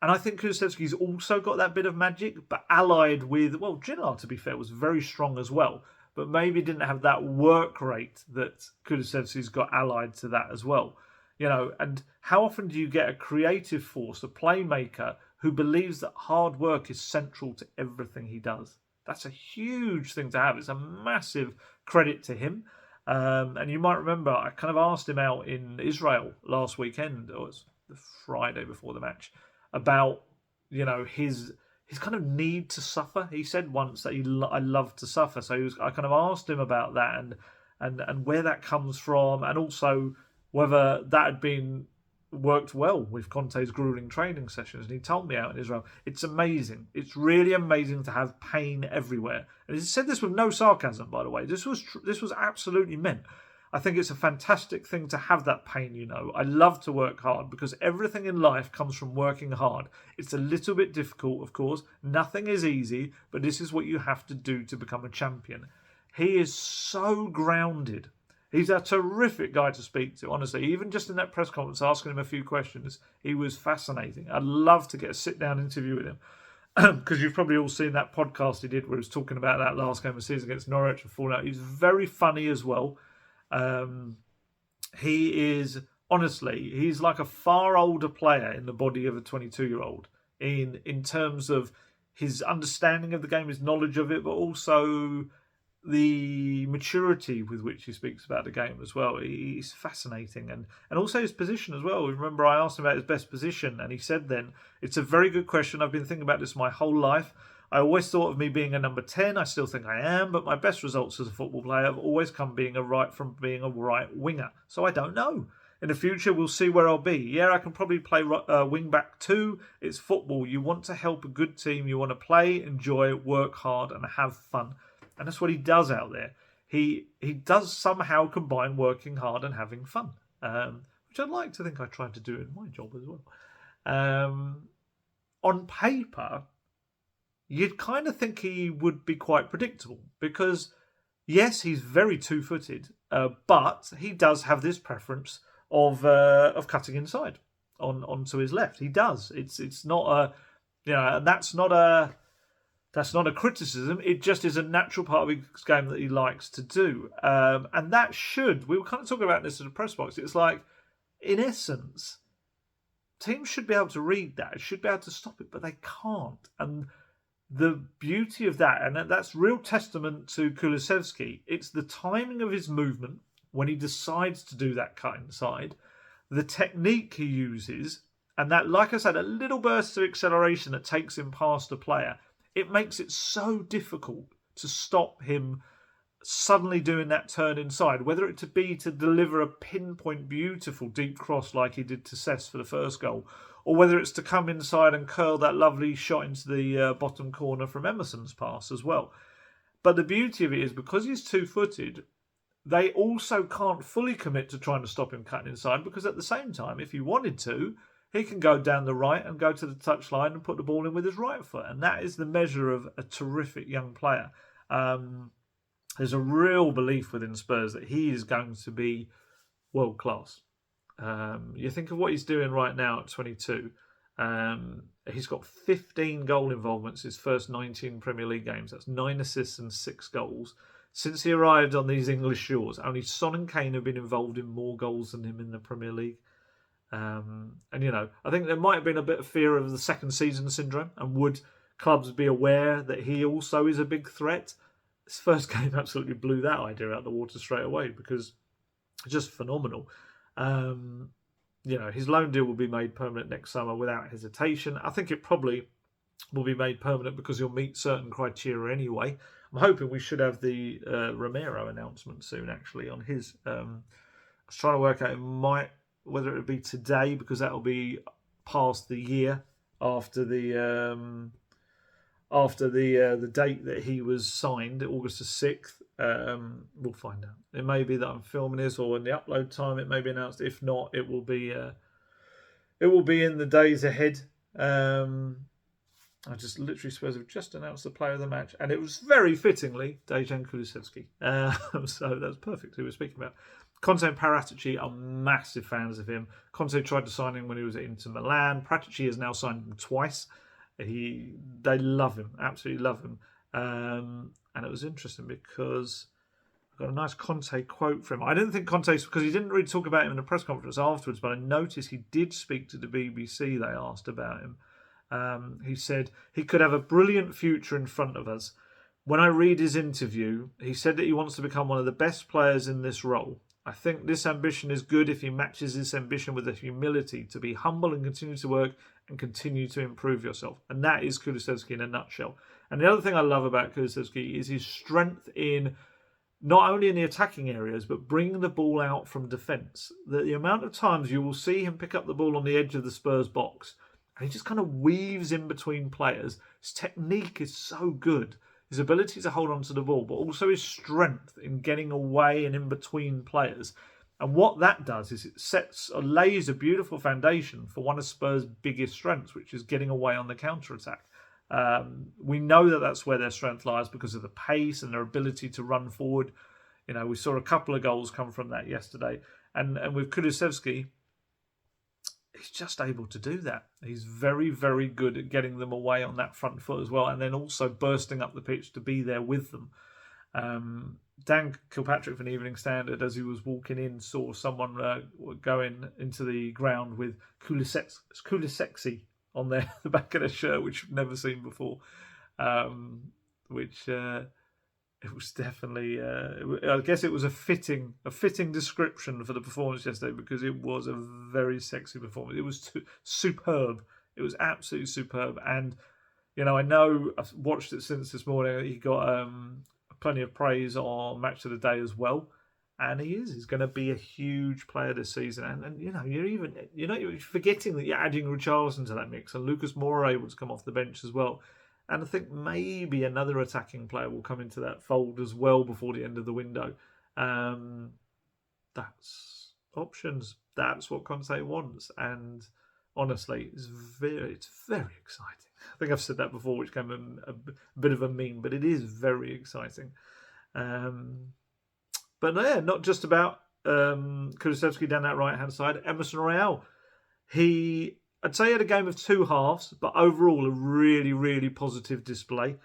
and I think Kulusevski's also got that bit of magic, but allied with, well, Ginola, to be fair, was very strong as well, but maybe didn't have that work rate that Kulusevski's got allied to that as well. And how often do you get a creative force, a playmaker, who believes that hard work is central to everything he does? That's a huge thing to have. It's a massive credit to him. And you might remember, I kind of asked him out in Israel last weekend, or it was the Friday before the match, about, his kind of need to suffer. He said once that I love to suffer. So I kind of asked him about that and where that comes from, and also whether that had been worked well with Conte's grueling training sessions. And he told me out in Israel, it's amazing. It's really amazing to have pain everywhere. And he said this with no sarcasm, by the way. This was absolutely meant. I think it's a fantastic thing to have that pain, I love to work hard, because everything in life comes from working hard. It's a little bit difficult, of course. Nothing is easy, but this is what you have to do to become a champion. He is so grounded. He's a terrific guy to speak to, honestly. Even just in that press conference, asking him a few questions, he was fascinating. I'd love to get a sit-down interview with him, because you've probably all seen that podcast he did where he was talking about that last game of the season against Norwich and falling out. He's very funny as well. He is, honestly, he's like a far older player in the body of a 22-year-old in terms of his understanding of the game, his knowledge of it, but also the maturity with which he speaks about the game as well. He's fascinating, and also his position as well. Remember, I asked him about his best position, and he said then, it's a very good question. I've been thinking about this my whole life. I always thought of me being a number 10. I still think I am, but my best results as a football player have always come from being a right winger. So I don't know. In the future, we'll see where I'll be. Yeah, I can probably play wing back too. It's football. You want to help a good team. You want to play, enjoy, work hard, and have fun. And that's what he does out there. He does somehow combine working hard and having fun, which I'd like to think I tried to do in my job as well. On paper, you'd kind of think he would be quite predictable because, yes, he's very two-footed, but he does have this preference of cutting inside onto his left. He does. It's not a that's not a criticism. It just is a natural part of his game that he likes to do, and that we were kind of talking about this in the press box. It's like, in essence, teams should be able to read that, should be able to stop it, but they can't. And the beauty of that, and that's real testament to Kulusevski, it's the timing of his movement when he decides to do that cut inside, the technique he uses, and that, like I said, a little burst of acceleration that takes him past a player. It makes it so difficult to stop him suddenly doing that turn inside, whether it to be to deliver a pinpoint beautiful deep cross like he did to Cess for the first goal, or whether it's to come inside and curl that lovely shot into the bottom corner from Emerson's pass as well. But the beauty of it is, because he's two-footed, they also can't fully commit to trying to stop him cutting inside, because at the same time, if he wanted to, he can go down the right and go to the touchline and put the ball in with his right foot. And that is the measure of a terrific young player. There's a real belief within Spurs that he is going to be world class. You think of what he's doing right now at 22. He's got 15 goal involvements his first 19 Premier League games. That's 9 assists and 6 goals. Since he arrived on these English shores, only Son and Kane have been involved in more goals than him in the Premier League. And, I think there might have been a bit of fear of the second season syndrome, and would clubs be aware that he also is a big threat? His first game absolutely blew that idea out of the water straight away, because it's just phenomenal. His loan deal will be made permanent next summer without hesitation. I think it probably will be made permanent because he'll meet certain criteria anyway. I'm hoping we should have the Romero announcement soon, actually, on his. I was trying to work out whether it would be today, because that will be past the year after the date that he was signed, August the 6th. We'll find out. It may be that I'm filming this, or in the upload time it may be announced. If not, it will be in the days ahead. I just literally suppose I've just announced the player of the match, and it was very fittingly Dejan Kulusevski. So that's perfect who we're speaking about. Conte and Paratici are massive fans of him. Conte tried to sign him when he was at Inter Milan. Paratici has now signed him twice. They love him, absolutely love him. And it was interesting because I got a nice Conte quote from him. I didn't think Conte's, because he didn't really talk about him in a press conference afterwards, but I noticed he did speak to the BBC. They asked about him. He said, he could have a brilliant future in front of us. When I read his interview, he said that he wants to become one of the best players in this role. I think this ambition is good if he matches this ambition with the humility to be humble and continue to work and continue to improve yourself. And that is Kulusevski in a nutshell. And the other thing I love about Kulusevski is his strength in not only in the attacking areas, but bringing the ball out from defence. The amount of times you will see him pick up the ball on the edge of the Spurs box, and he just kind of weaves in between players. His technique is so good. His ability to hold on to the ball, but also his strength in getting away and in between players. And what that does is it lays a beautiful foundation for one of Spurs' biggest strengths, which is getting away on the counter-attack. We know that that's where their strength lies because of the pace and their ability to run forward. We saw a couple of goals come from that yesterday. And with Kulusevski, he's just able to do that. He's very, very good at getting them away on that front foot as well, and then also bursting up the pitch to be there with them. Dan Kilpatrick from the Evening Standard, as he was walking in, saw someone going into the ground with Kulusevski on the back of their shirt, which I've never seen before. Which it was definitely. I guess it was a fitting description for the performance yesterday, because it was a very sexy performance. It was superb. It was absolutely superb. And I know I've watched it since this morning. He got plenty of praise on Match of the Day as well, and he's going to be a huge player this season. And you're forgetting that you're adding Richarlison to that mix, and Lucas Moura able to come off the bench as well. And I think maybe another attacking player will come into that fold as well before the end of the window. That's options. That's what Conte wants. And honestly, it's very exciting. I think I've said that before, which came in a bit of a meme, but it is very exciting. But yeah, not just about Kulusevski down that right-hand side. Emerson Royale, I'd say he had a game of two halves, but overall a really, really positive display.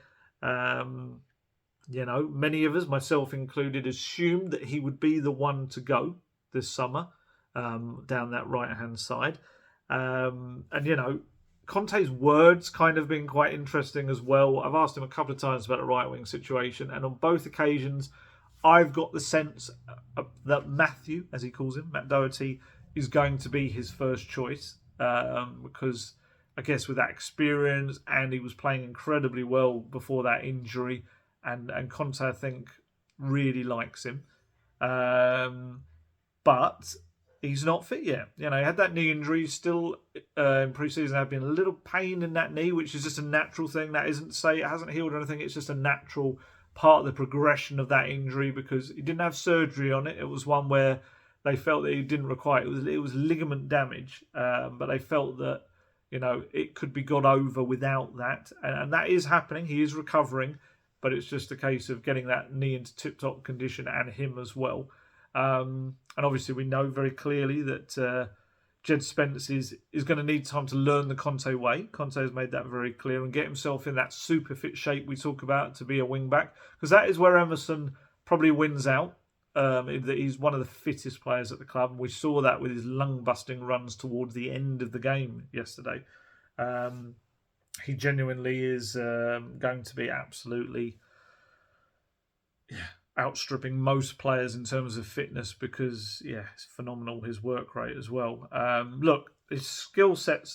Many of us, myself included, assumed that he would be the one to go this summer down that right-hand side. Conte's words kind of been quite interesting as well. I've asked him a couple of times about the right-wing situation, and on both occasions, I've got the sense that Matthew, as he calls him, Matt Doherty, is going to be his first choice. Because I guess with that experience, and he was playing incredibly well before that injury, and Conte, I think, really likes him. But he's not fit yet. He had that knee injury. Still in pre-season, had been a little pain in that knee, which is just a natural thing. That isn't to say it hasn't healed or anything. It's just a natural part of the progression of that injury, because he didn't have surgery on it. It was one where they felt that he didn't require it. It was ligament damage, but they felt that it could be got over without that, and that is happening. He is recovering, but it's just a case of getting that knee into tip-top condition, and him as well. And obviously, we know very clearly that Jed Spence is going to need time to learn the Conte way. Conte has made that very clear, and get himself in that super fit shape we talk about to be a wing back, because that is where Emerson probably wins out. That he's one of the fittest players at the club. We saw that with his lung-busting runs towards the end of the game yesterday. He genuinely is going to be absolutely outstripping most players in terms of fitness, because it's phenomenal, his work rate as well. Look, his skill set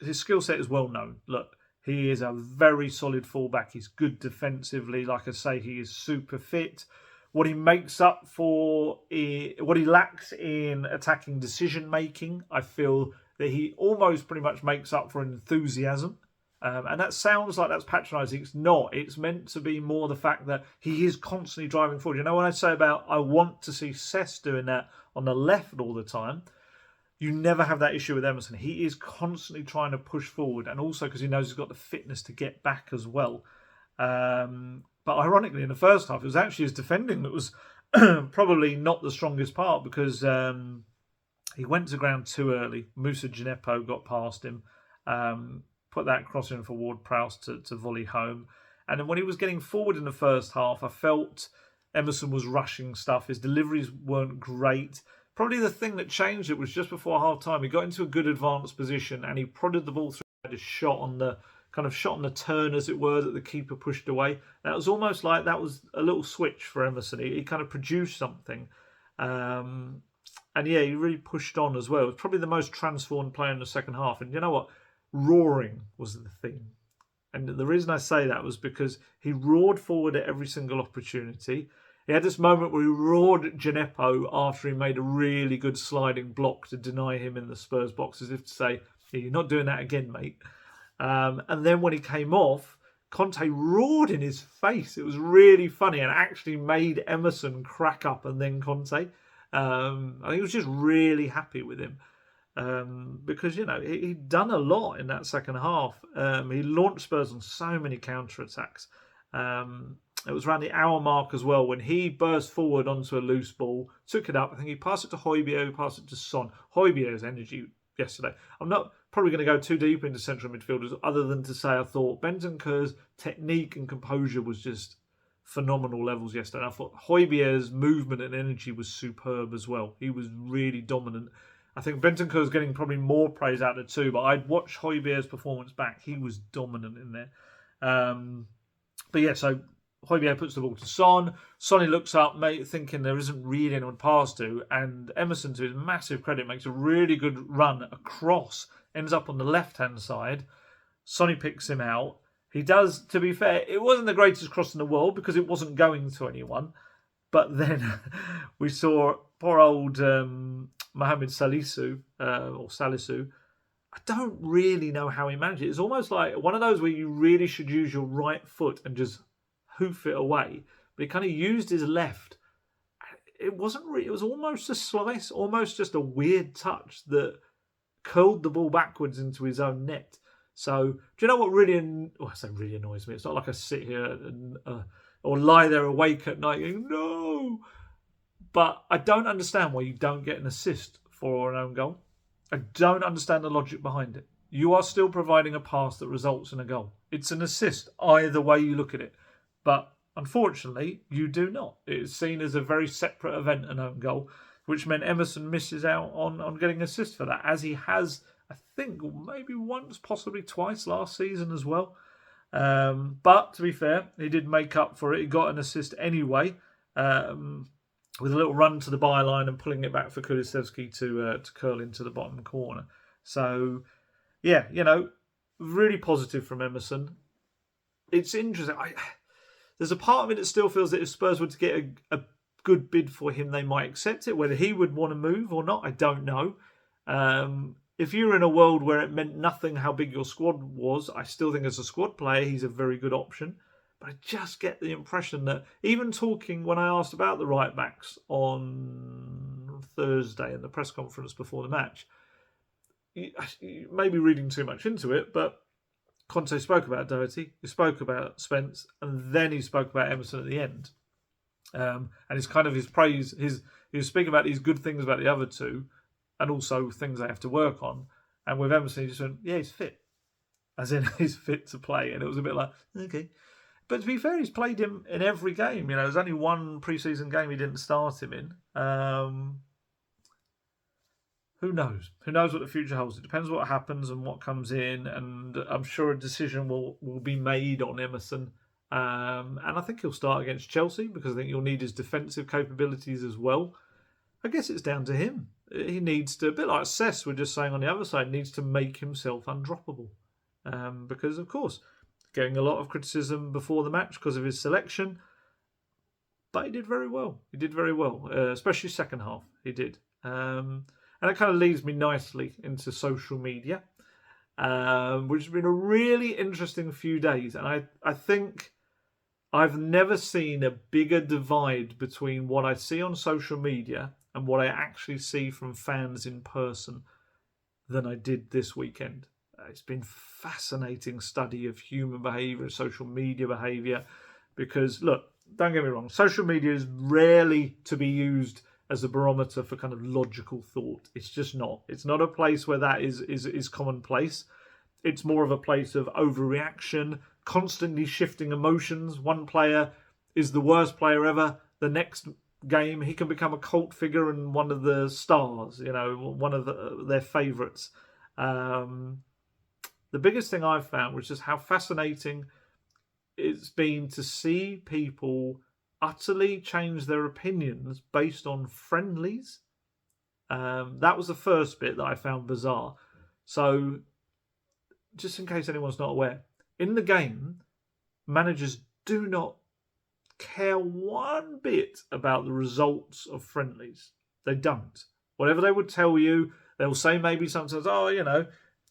is well known. Look, he is a very solid fullback. He's good defensively. Like I say, he is super fit. What he makes up for, what he lacks in attacking decision making, I feel that he almost pretty much makes up for enthusiasm. And that sounds like that's patronising. It's not. It's meant to be more the fact that he is constantly driving forward. When I say about I want to see Cess doing that on the left all the time, you never have that issue with Emerson. He is constantly trying to push forward, and also because he knows he's got the fitness to get back as well. But ironically, in the first half, it was actually his defending that was probably not the strongest part, because he went to ground too early. Moussa Djenepo got past him, put that cross in for Ward-Prowse to volley home. And then when he was getting forward in the first half, I felt Emerson was rushing stuff. His deliveries weren't great. Probably the thing that changed it was just before half-time. He got into a good advanced position, and he prodded the ball through, had a shot on the turn, as it were, that the keeper pushed away. That was almost like that was a little switch for Emerson. He kind of produced something. And he really pushed on as well. It was probably the most transformed player in the second half. And you know what? Roaring was the thing. And the reason I say that was because he roared forward at every single opportunity. He had this moment where he roared at Djenepo after he made a really good sliding block to deny him in the Spurs box, as if to say, you're not doing that again, mate. And then when he came off, Conte roared in his face. It was really funny, and actually made Emerson crack up, and then Conte. I think he was just really happy with him. Because, he'd done a lot in that second half. He launched Spurs on so many counter-attacks. It was around the hour mark as well when he burst forward onto a loose ball, took it up. I think he passed it to Højbjerg, passed it to Son. Højbjerg's energy yesterday. I'm not probably going to go too deep into central midfielders, other than to say I thought Bentancur's technique and composure was just phenomenal levels yesterday. I thought Højbjerg's movement and energy was superb as well. He was really dominant. I think Bentancur's getting probably more praise out of the two, but I'd watch Højbjerg's performance back. He was dominant in there. So Højbjerg puts the ball to Son. Sonny looks up, thinking there isn't really anyone to pass to. And Emerson, to his massive credit, makes a really good run across. Ends up on the left-hand side. Sonny picks him out. He does, to be fair, it wasn't the greatest cross in the world because it wasn't going to anyone. But then we saw poor old Mohamed Salisu, or Salisu. I don't really know how he managed it. It's almost like one of those where you really should use your right foot and just hoof it away. But he kind of used his left. It wasn't really, it was almost a slice, almost just a weird touch that curled the ball backwards into his own net. So, do you know what really, I say really annoys me? It's not like I sit here and, or lie there awake at night going, no. But I don't understand why you don't get an assist for an own goal. I don't understand the logic behind it. You are still providing a pass that results in a goal. It's an assist, either way you look at it. But unfortunately, you do not. It's seen as a very separate event, an own goal, which meant Emerson misses out on getting assist for that, as he has, I think, maybe once, possibly twice last season as well. But to be fair, he did make up for it. He got an assist anyway, with a little run to the byline and pulling it back for Kulusevski to curl into the bottom corner. So, yeah, really positive from Emerson. It's interesting. There's a part of me that still feels that if Spurs were to get a good bid for him, they might accept it. Whether he would want to move or not, I don't know. If you're in a world where it meant nothing how big your squad was, I still think as a squad player, he's a very good option. But I just get the impression that even talking when I asked about the right backs on Thursday in the press conference before the match, you may be reading too much into it, but Conte spoke about Doherty, he spoke about Spence, and then he spoke about Emerson at the end. And it's kind of his praise. He was speaking about these good things about the other two, and also things they have to work on. And with Emerson, he just went, yeah, he's fit. As in, he's fit to play. And it was a bit like, okay. But to be fair, he's played him in every game. There's only one pre-season game he didn't start him in. Who knows? Who knows what the future holds? It depends what happens and what comes in. And I'm sure a decision will be made on Emerson. And I think he'll start against Chelsea because I think you'll need his defensive capabilities as well. I guess it's down to him. He needs to, a bit like Sess, we're just saying on the other side, needs to make himself undroppable. Because, of course, getting a lot of criticism before the match because of his selection. But he did very well. Especially second half, he did. And it kind of leads me nicely into social media, which has been a really interesting few days. And I think I've never seen a bigger divide between what I see on social media and what I actually see from fans in person than I did this weekend. It's been fascinating study of human behaviour, social media behaviour, because, look, don't get me wrong, social media is rarely to be used as a barometer for kind of logical thought. It's just not. It's not a place where that is commonplace. It's more of a place of overreaction, constantly shifting emotions. One player is the worst player ever. The next game, he can become a cult figure and one of the stars, one of their favourites. The biggest thing I've found was just how fascinating it's been to see people utterly change their opinions based on friendlies. That was the first bit that I found bizarre. So, just in case anyone's not aware, in the game, managers do not care one bit about the results of friendlies. They don't. Whatever they would tell you, they'll say maybe sometimes,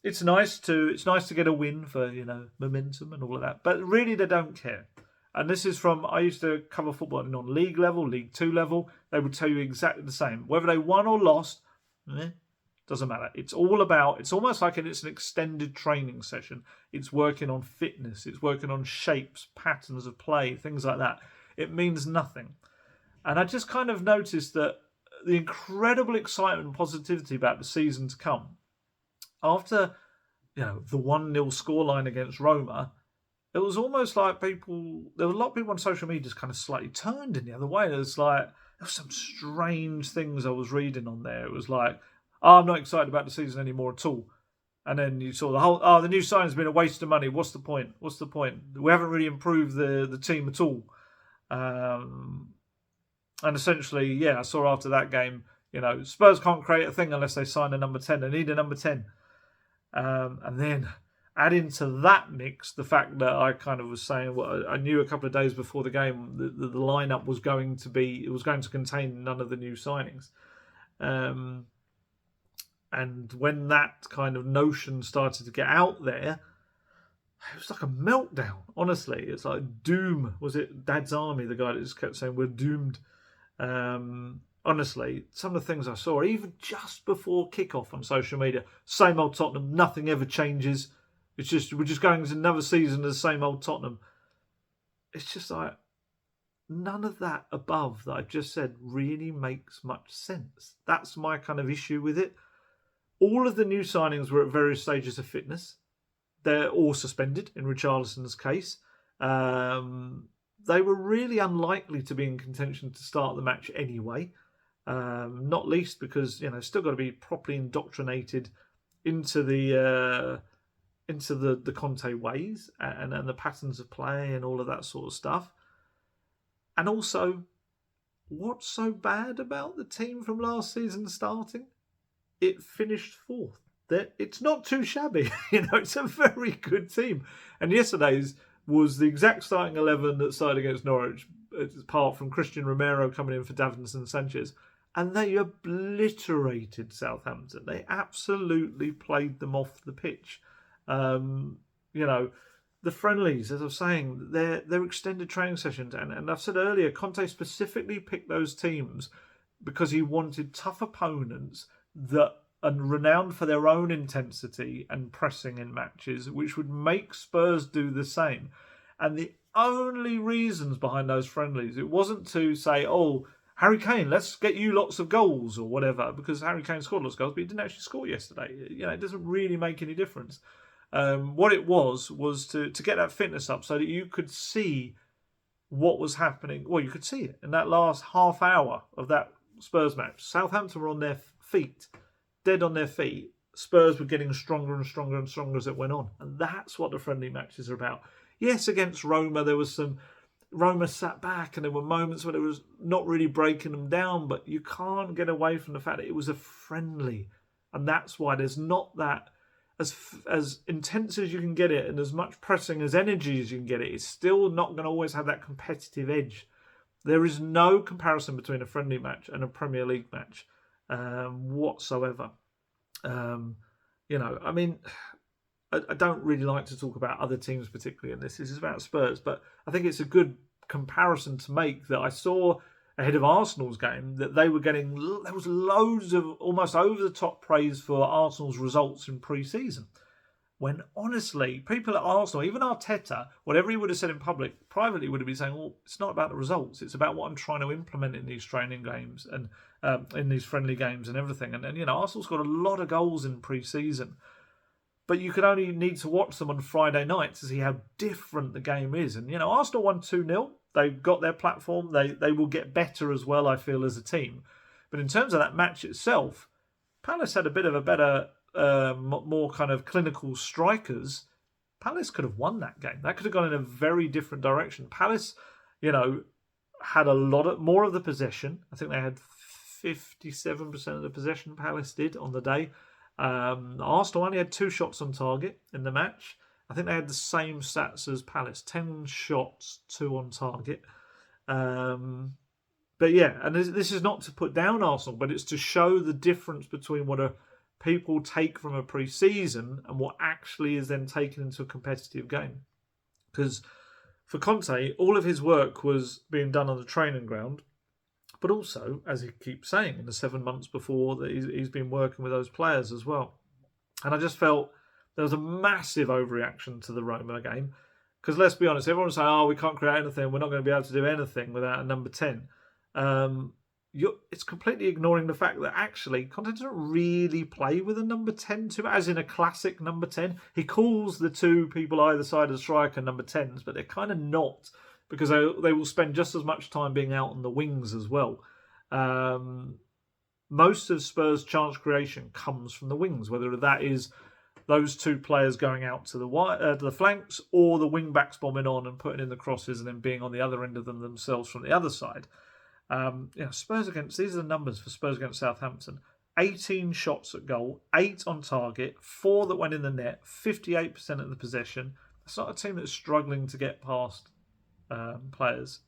it's nice to get a win for, momentum and all of that. But really, they don't care. And this is from, I used to cover football at non-league level, League 2 level. They would tell you exactly the same. Whether they won or lost, doesn't matter. It's almost like it's an extended training session. It's working on fitness. It's working on shapes, patterns of play, things like that. It means nothing. And I just kind of noticed that the incredible excitement and positivity about the season to come, after, the 1-0 scoreline against Roma, it was almost like there were a lot of people on social media just kind of slightly turned in the other way. There was some strange things I was reading on there. It was like, I'm not excited about the season anymore at all. And then you saw the new signing's been a waste of money. What's the point? We haven't really improved the team at all. And essentially, I saw after that game, Spurs can't create a thing unless they sign a number 10. They need a number 10. And then add into that mix the fact that I kind of was saying, I knew a couple of days before the game the lineup was going to contain none of the new signings. And when that kind of notion started to get out there, it was like a meltdown, honestly. It's like doom. Was it Dad's Army, the guy that just kept saying, we're doomed? Honestly, some of the things I saw, even just before kickoff on social media, same old Tottenham, nothing ever changes. It's just, we're just going into another season of the same old Tottenham. It's just like, none of that above that I've just said really makes much sense. That's my kind of issue with it. All of the new signings were at various stages of fitness. They're all suspended in Richarlison's case. They were really unlikely to be in contention to start the match anyway. Not least because still got to be properly indoctrinated into the Conte ways and the patterns of play and all of that sort of stuff. And also, what's so bad about the team from last season starting? It finished fourth. It's not too shabby. It's a very good team. And yesterday's was the exact starting 11 that started against Norwich, apart from Christian Romero coming in for Davinson Sanchez. And they obliterated Southampton. They absolutely played them off the pitch. The friendlies, as I was saying, they're extended training sessions. And I've said earlier, Conte specifically picked those teams because he wanted tough opponents that are renowned for their own intensity and pressing in matches, which would make Spurs do the same. And the only reasons behind those friendlies, it wasn't to say, oh, Harry Kane, let's get you lots of goals or whatever, because Harry Kane scored lots of goals, but he didn't actually score yesterday. It doesn't really make any difference. What it was to get that fitness up so that you could see what was happening. Well, you could see it in that last half hour of that Spurs match. Southampton were on their feet, dead on their feet. Spurs were getting stronger and stronger and stronger as it went on. And that's what the friendly matches are about. Yes, against Roma, there was Roma sat back and there were moments where it was not really breaking them down, but you can't get away from the fact that it was a friendly. And that's why there's not that, as intense as you can get it and as much pressing as energy as you can get it, it's still not going to always have that competitive edge. There is no comparison between a friendly match and a Premier League match whatsoever. I don't really like to talk about other teams particularly in this. This is about Spurs, but I think it's a good comparison to make that I saw ahead of Arsenal's game that there was loads of almost over-the-top praise for Arsenal's results in pre-season. When honestly, people at Arsenal, even Arteta, whatever he would have said in public, privately would have been saying, well, it's not about the results. It's about what I'm trying to implement in these training games and in these friendly games and everything. And Arsenal's got a lot of goals in pre-season. But you could only need to watch them on Friday night to see how different the game is. And, Arsenal won 2-0. They've got their platform. They will get better as well, I feel, as a team. But in terms of that match itself, Palace had a bit of a better, more kind of clinical strikers. Palace could have won that game. That could have gone in a very different direction. Palace, had a lot more of the possession. I think they had 57% of the possession, Palace did, on the day. Arsenal only had 2 shots on target in the match. I think they had the same stats as Palace, 10 shots, 2 on target. But yeah, and this is not to put down Arsenal, but it's to show the difference between what people take from a pre-season and what actually is then taken into a competitive game. Because for Conte, all of his work was being done on the training ground. But also, as he keeps saying, in the 7 months before, that he's been working with those players as well. And I just felt there was a massive overreaction to the Roma game. Because let's be honest, everyone's saying, we can't create anything, we're not going to be able to do anything without a number 10. It's completely ignoring the fact that actually Conte doesn't really play with a number 10, as in a classic number 10. He calls the 2 people either side of the striker number 10s, but they're kind of not. Because they will spend just as much time being out on the wings as well. Most of Spurs' chance creation comes from the wings, whether that is those two players going out to the flanks, or the wing backs bombing on and putting in the crosses and then being on the other end of them themselves from the other side. Spurs against, these are the numbers for Spurs against Southampton. 18 shots at goal, 8 on target, 4 that went in the net, 58% of the possession. It's not a team that's struggling to get past players,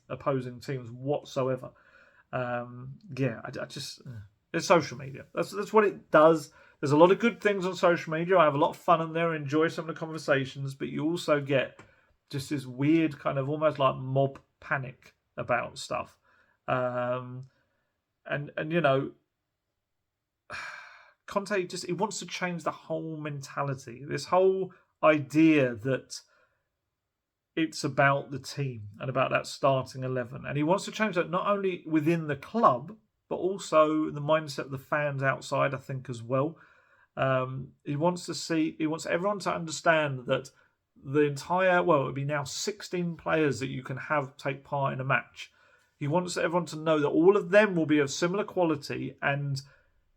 opposing teams whatsoever. It's social media. That's what it does. There's a lot of good things on social media. I have a lot of fun on there, enjoy some of the conversations, but you also get just this weird kind of almost like mob panic about stuff. And you know, Conte he wants to change the whole mentality. This whole idea that it's about the team and about that starting 11. And he wants to change that not only within the club, but also the mindset of the fans outside, I think, as well. He wants everyone to understand that the entire, it would be now 16 players that you can have take part in a match. He wants everyone to know that all of them will be of similar quality and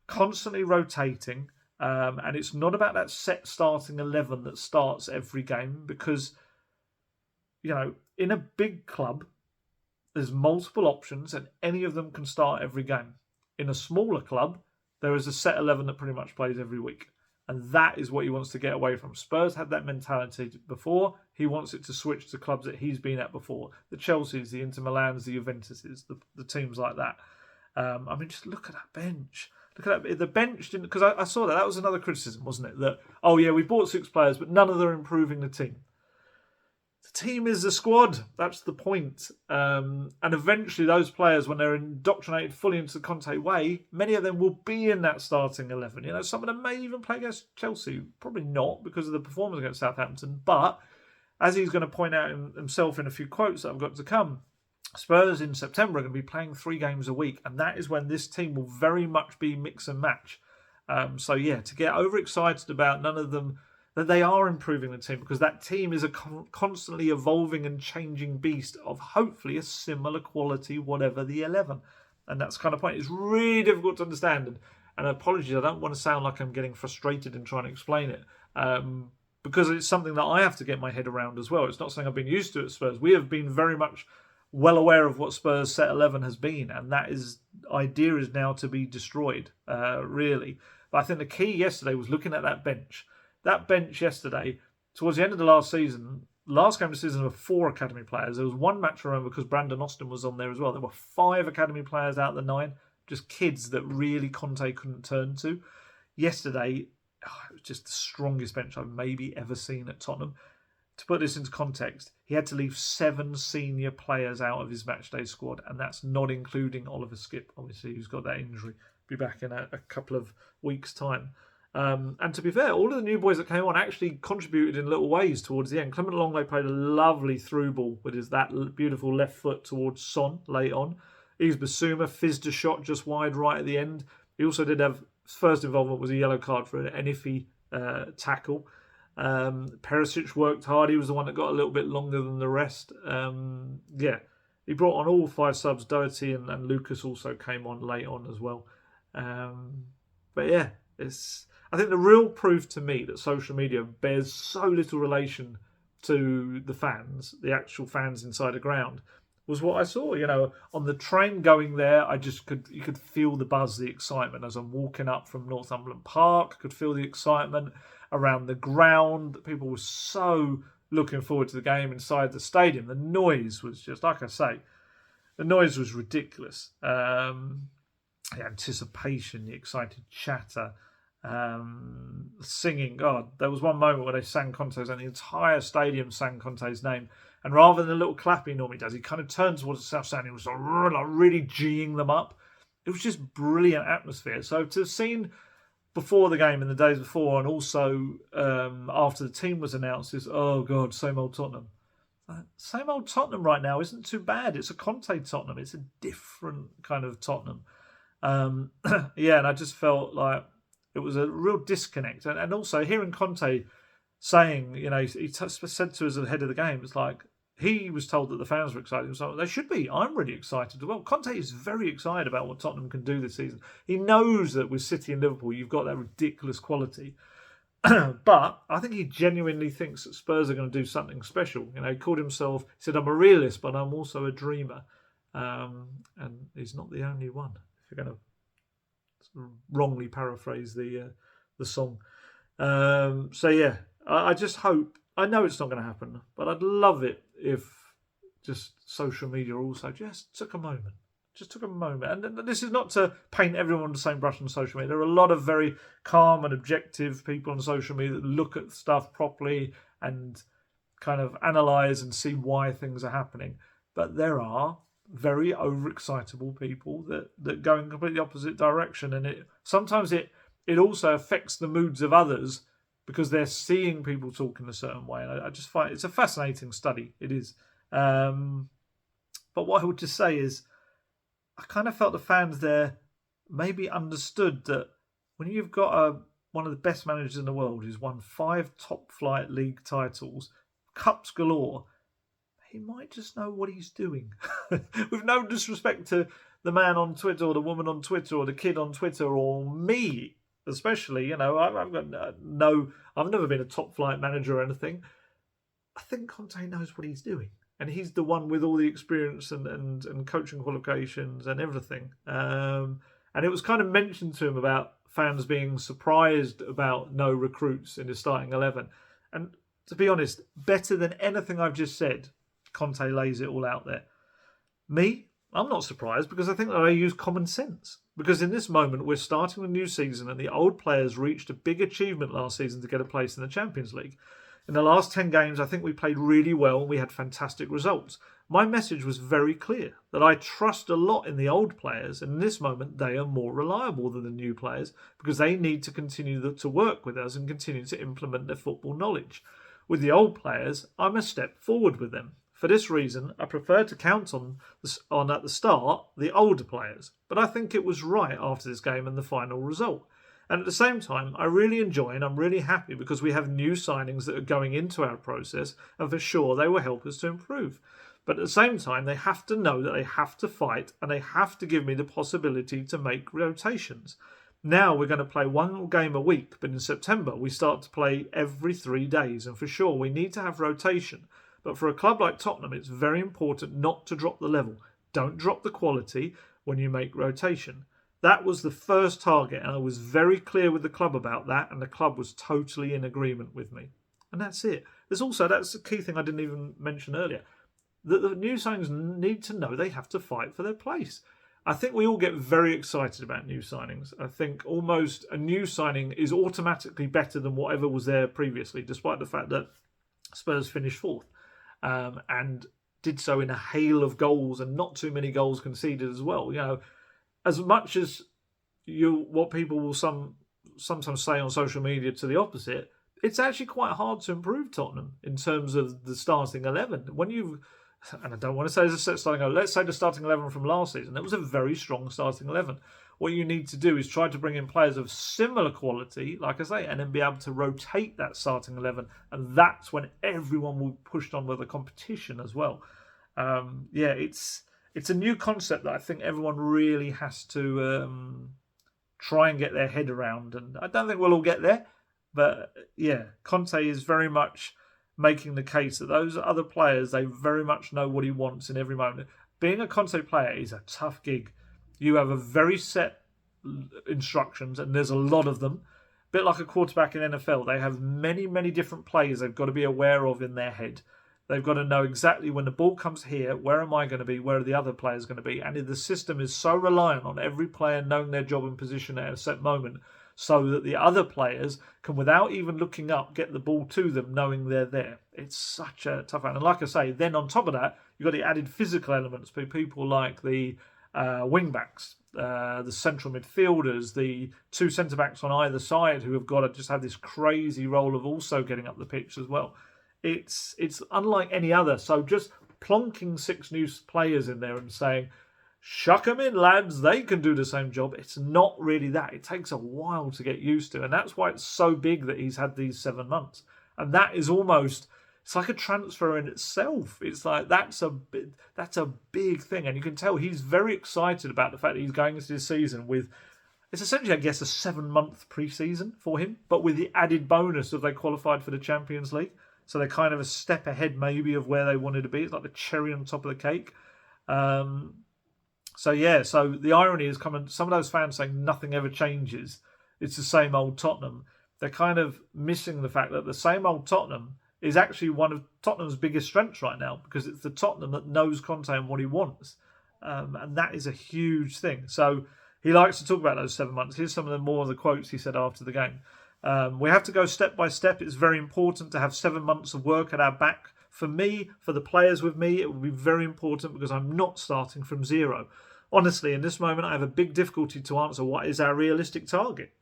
constantly rotating. And it's not about that set starting 11 that starts every game, because, you know, in a big club, there's multiple options and any of them can start every game. In a smaller club, there is a set 11 that pretty much plays every week. And that is what he wants to get away from. Spurs had that mentality before. He wants it to switch to clubs that he's been at before. The Chelseas, the Inter Milans, the Juventuses, the teams like that. Just look at that bench. Look at that. The bench didn't... Because I saw that. That was another criticism, wasn't it? That, we bought 6 players, but none of them are improving the team. The team is the squad. That's the point. And eventually those players, when they're indoctrinated fully into the Conte way, many of them will be in that starting 11. You know, some of them may even play against Chelsea. Probably not because of the performance against Southampton. But as he's going to point out himself in a few quotes that I've got to come, Spurs in September are going to be playing 3 games a week. And that is when this team will very much be mix and match. To get overexcited about none of them, that they are improving the team, because that team is a constantly evolving and changing beast of hopefully a similar quality, whatever the 11. And that's kind of point. It's really difficult to understand. And apologies, I don't want to sound like I'm getting frustrated in trying to explain it, because it's something that I have to get my head around as well. It's not something I've been used to at Spurs. We have been very much well aware of what Spurs set 11 has been, and that idea is now to be destroyed, really. But I think the key yesterday was looking at that bench. That bench yesterday, towards the end of the last game of the season, there were 4 academy players. There was 1 match around because Brandon Austin was on there as well. There were 5 academy players out of the 9, just kids that really Conte couldn't turn to. Yesterday, it was just the strongest bench I've maybe ever seen at Tottenham. To put this into context, he had to leave 7 senior players out of his matchday squad, and that's not including Oliver Skipp, obviously, who's got that injury. Be back in a couple of weeks' time. And to be fair, all of the new boys that came on actually contributed in little ways towards the end. Clement Longley played a lovely through ball with that beautiful left foot towards Son late on. Yves Bissouma fizzed a shot just wide right at the end. He also did have, his first involvement was a yellow card for an iffy tackle. Perisic worked hard. He was the one that got a little bit longer than the rest. He brought on all 5 subs. Doherty and Lucas also came on late on as well. I think the real proof to me that social media bears so little relation to the fans, the actual fans inside the ground, was what I saw. You know, on the train going there, you could feel the buzz, the excitement as I'm walking up from Northumberland Park. I could feel the excitement around the ground. People were so looking forward to the game inside the stadium. The noise was just, like I say, the noise was ridiculous. The anticipation, the excited chatter. Singing. God, there was one moment where they sang Conte's name. The entire stadium sang Conte's name, and rather than the little clap he normally does, he kind of turned towards the South Stand. He was like really geeing them up. It was just brilliant atmosphere. So to have seen before the game and the days before, and also after the team was announced, is same old Tottenham. Same old Tottenham right now isn't too bad. It's a Conte Tottenham. It's a different kind of Tottenham. And I just felt like it was a real disconnect. And also hearing Conte saying, he said to us at the head of the game, it's like he was told that the fans were excited. He was like, they should be. I'm really excited as well. Conte is very excited about what Tottenham can do this season. He knows that with City and Liverpool, you've got that ridiculous quality. But I think he genuinely thinks that Spurs are going to do something special. He called himself, he said, I'm a realist, but I'm also a dreamer. And he's not the only one, if you're going to wrongly paraphrase the song. So yeah, I just hope, I know it's not going to happen, but I'd love it if just social media also just took a moment. And this is not to paint everyone with the same brush on social media. There are a lot of very calm and objective people on social media that look at stuff properly and kind of analyse and see why things are happening. But there are very overexcitable people that go in completely opposite direction. And sometimes it also affects the moods of others because they're seeing people talk in a certain way. And I just find it's a fascinating study. It is. But what I would just say is, I kind of felt the fans there maybe understood that when you've got one of the best managers in the world who's won 5 top-flight league titles, cups galore, he might just know what he's doing. With no disrespect to the man on Twitter or the woman on Twitter or the kid on Twitter or me, especially. I've never been a top-flight manager or anything. I think Conte knows what he's doing. And he's the one with all the experience and coaching qualifications and everything. And it was kind of mentioned to him about fans being surprised about no recruits in his starting 11. And to be honest, better than anything I've just said, Conte lays it all out there. Me, I'm not surprised because I think that I use common sense. Because in this moment, we're starting a new season and the old players reached a big achievement last season to get a place in the Champions League. In the last 10 games, I think we played really well and we had fantastic results. My message was very clear, that I trust a lot in the old players, and in this moment they are more reliable than the new players because they need to continue to work with us and continue to implement their football knowledge. With the old players, I'm a step forward with them. For this reason, I prefer to count on at the start the older players, but I think it was right after this game and the final result. And at the same time, I really enjoy and I'm really happy because we have new signings that are going into our process and for sure they will help us to improve. But at the same time, they have to know that they have to fight and they have to give me the possibility to make rotations. Now we're going to play one game a week, but in September we start to play every 3 days. And for sure, we need to have rotation. But for a club like Tottenham, it's very important not to drop the level. Don't drop the quality when you make rotation. That was the first target, and I was very clear with the club about that, and the club was totally in agreement with me. And that's it. That's a key thing I didn't even mention earlier, that the new signings need to know they have to fight for their place. I think we all get very excited about new signings. I think almost a new signing is automatically better than whatever was there previously, despite the fact that Spurs finished 4th and did so in a hail of goals and not too many goals conceded as well. As much as what people will sometimes say on social media to the opposite, it's actually quite hard to improve Tottenham in terms of the starting 11. And I don't want to say it's a set starting 11, let's say the starting 11 from last season, it was a very strong starting 11. What you need to do is try to bring in players of similar quality, like I say, and then be able to rotate that starting 11. And that's when everyone will be pushed on with the competition as well. It's a new concept that I think everyone really has to try and get their head around. And I don't think we'll all get there. But yeah, Conte is very much making the case that those other players, they very much know what he wants in every moment. Being a Conte player is a tough gig. You have a very set instructions, and there's a lot of them. A bit like a quarterback in NFL. They have many, many different plays they've got to be aware of in their head. They've got to know exactly when the ball comes here, where am I going to be, where are the other players going to be. And the system is so reliant on every player knowing their job and position at a set moment so that the other players can, without even looking up, get the ball to them knowing they're there. It's such a tough one. And like I say, then on top of that, you've got the added physical elements for people like the wing-backs, the central midfielders, the 2 centre-backs on either side who have got to just have this crazy role of also getting up the pitch as well. It's unlike any other. So just plonking 6 new players in there and saying, chuck them in, lads, they can do the same job. It's not really that. It takes a while to get used to. And that's why it's so big that he's had these 7 months. And that is almost, it's like a transfer in itself. It's like, that's a big thing. And you can tell he's very excited about the fact that he's going into this season with it's essentially, I guess, a 7-month pre-season for him, but with the added bonus of they qualified for the Champions League. So they're kind of a step ahead maybe of where they wanted to be. It's like the cherry on top of the cake. So the irony is coming. Some of those fans saying nothing ever changes. It's the same old Tottenham. They're kind of missing the fact that the same old Tottenham is actually one of Tottenham's biggest strengths right now, because it's the Tottenham that knows Conte and what he wants. And that is a huge thing. So he likes to talk about those 7 months. Here's some of the more of the quotes he said after the game. We have to go step by step. It's very important to have 7 months of work at our back. For me, for the players with me, it will be very important because I'm not starting from zero. Honestly, in this moment, I have a big difficulty to answer what is our realistic target.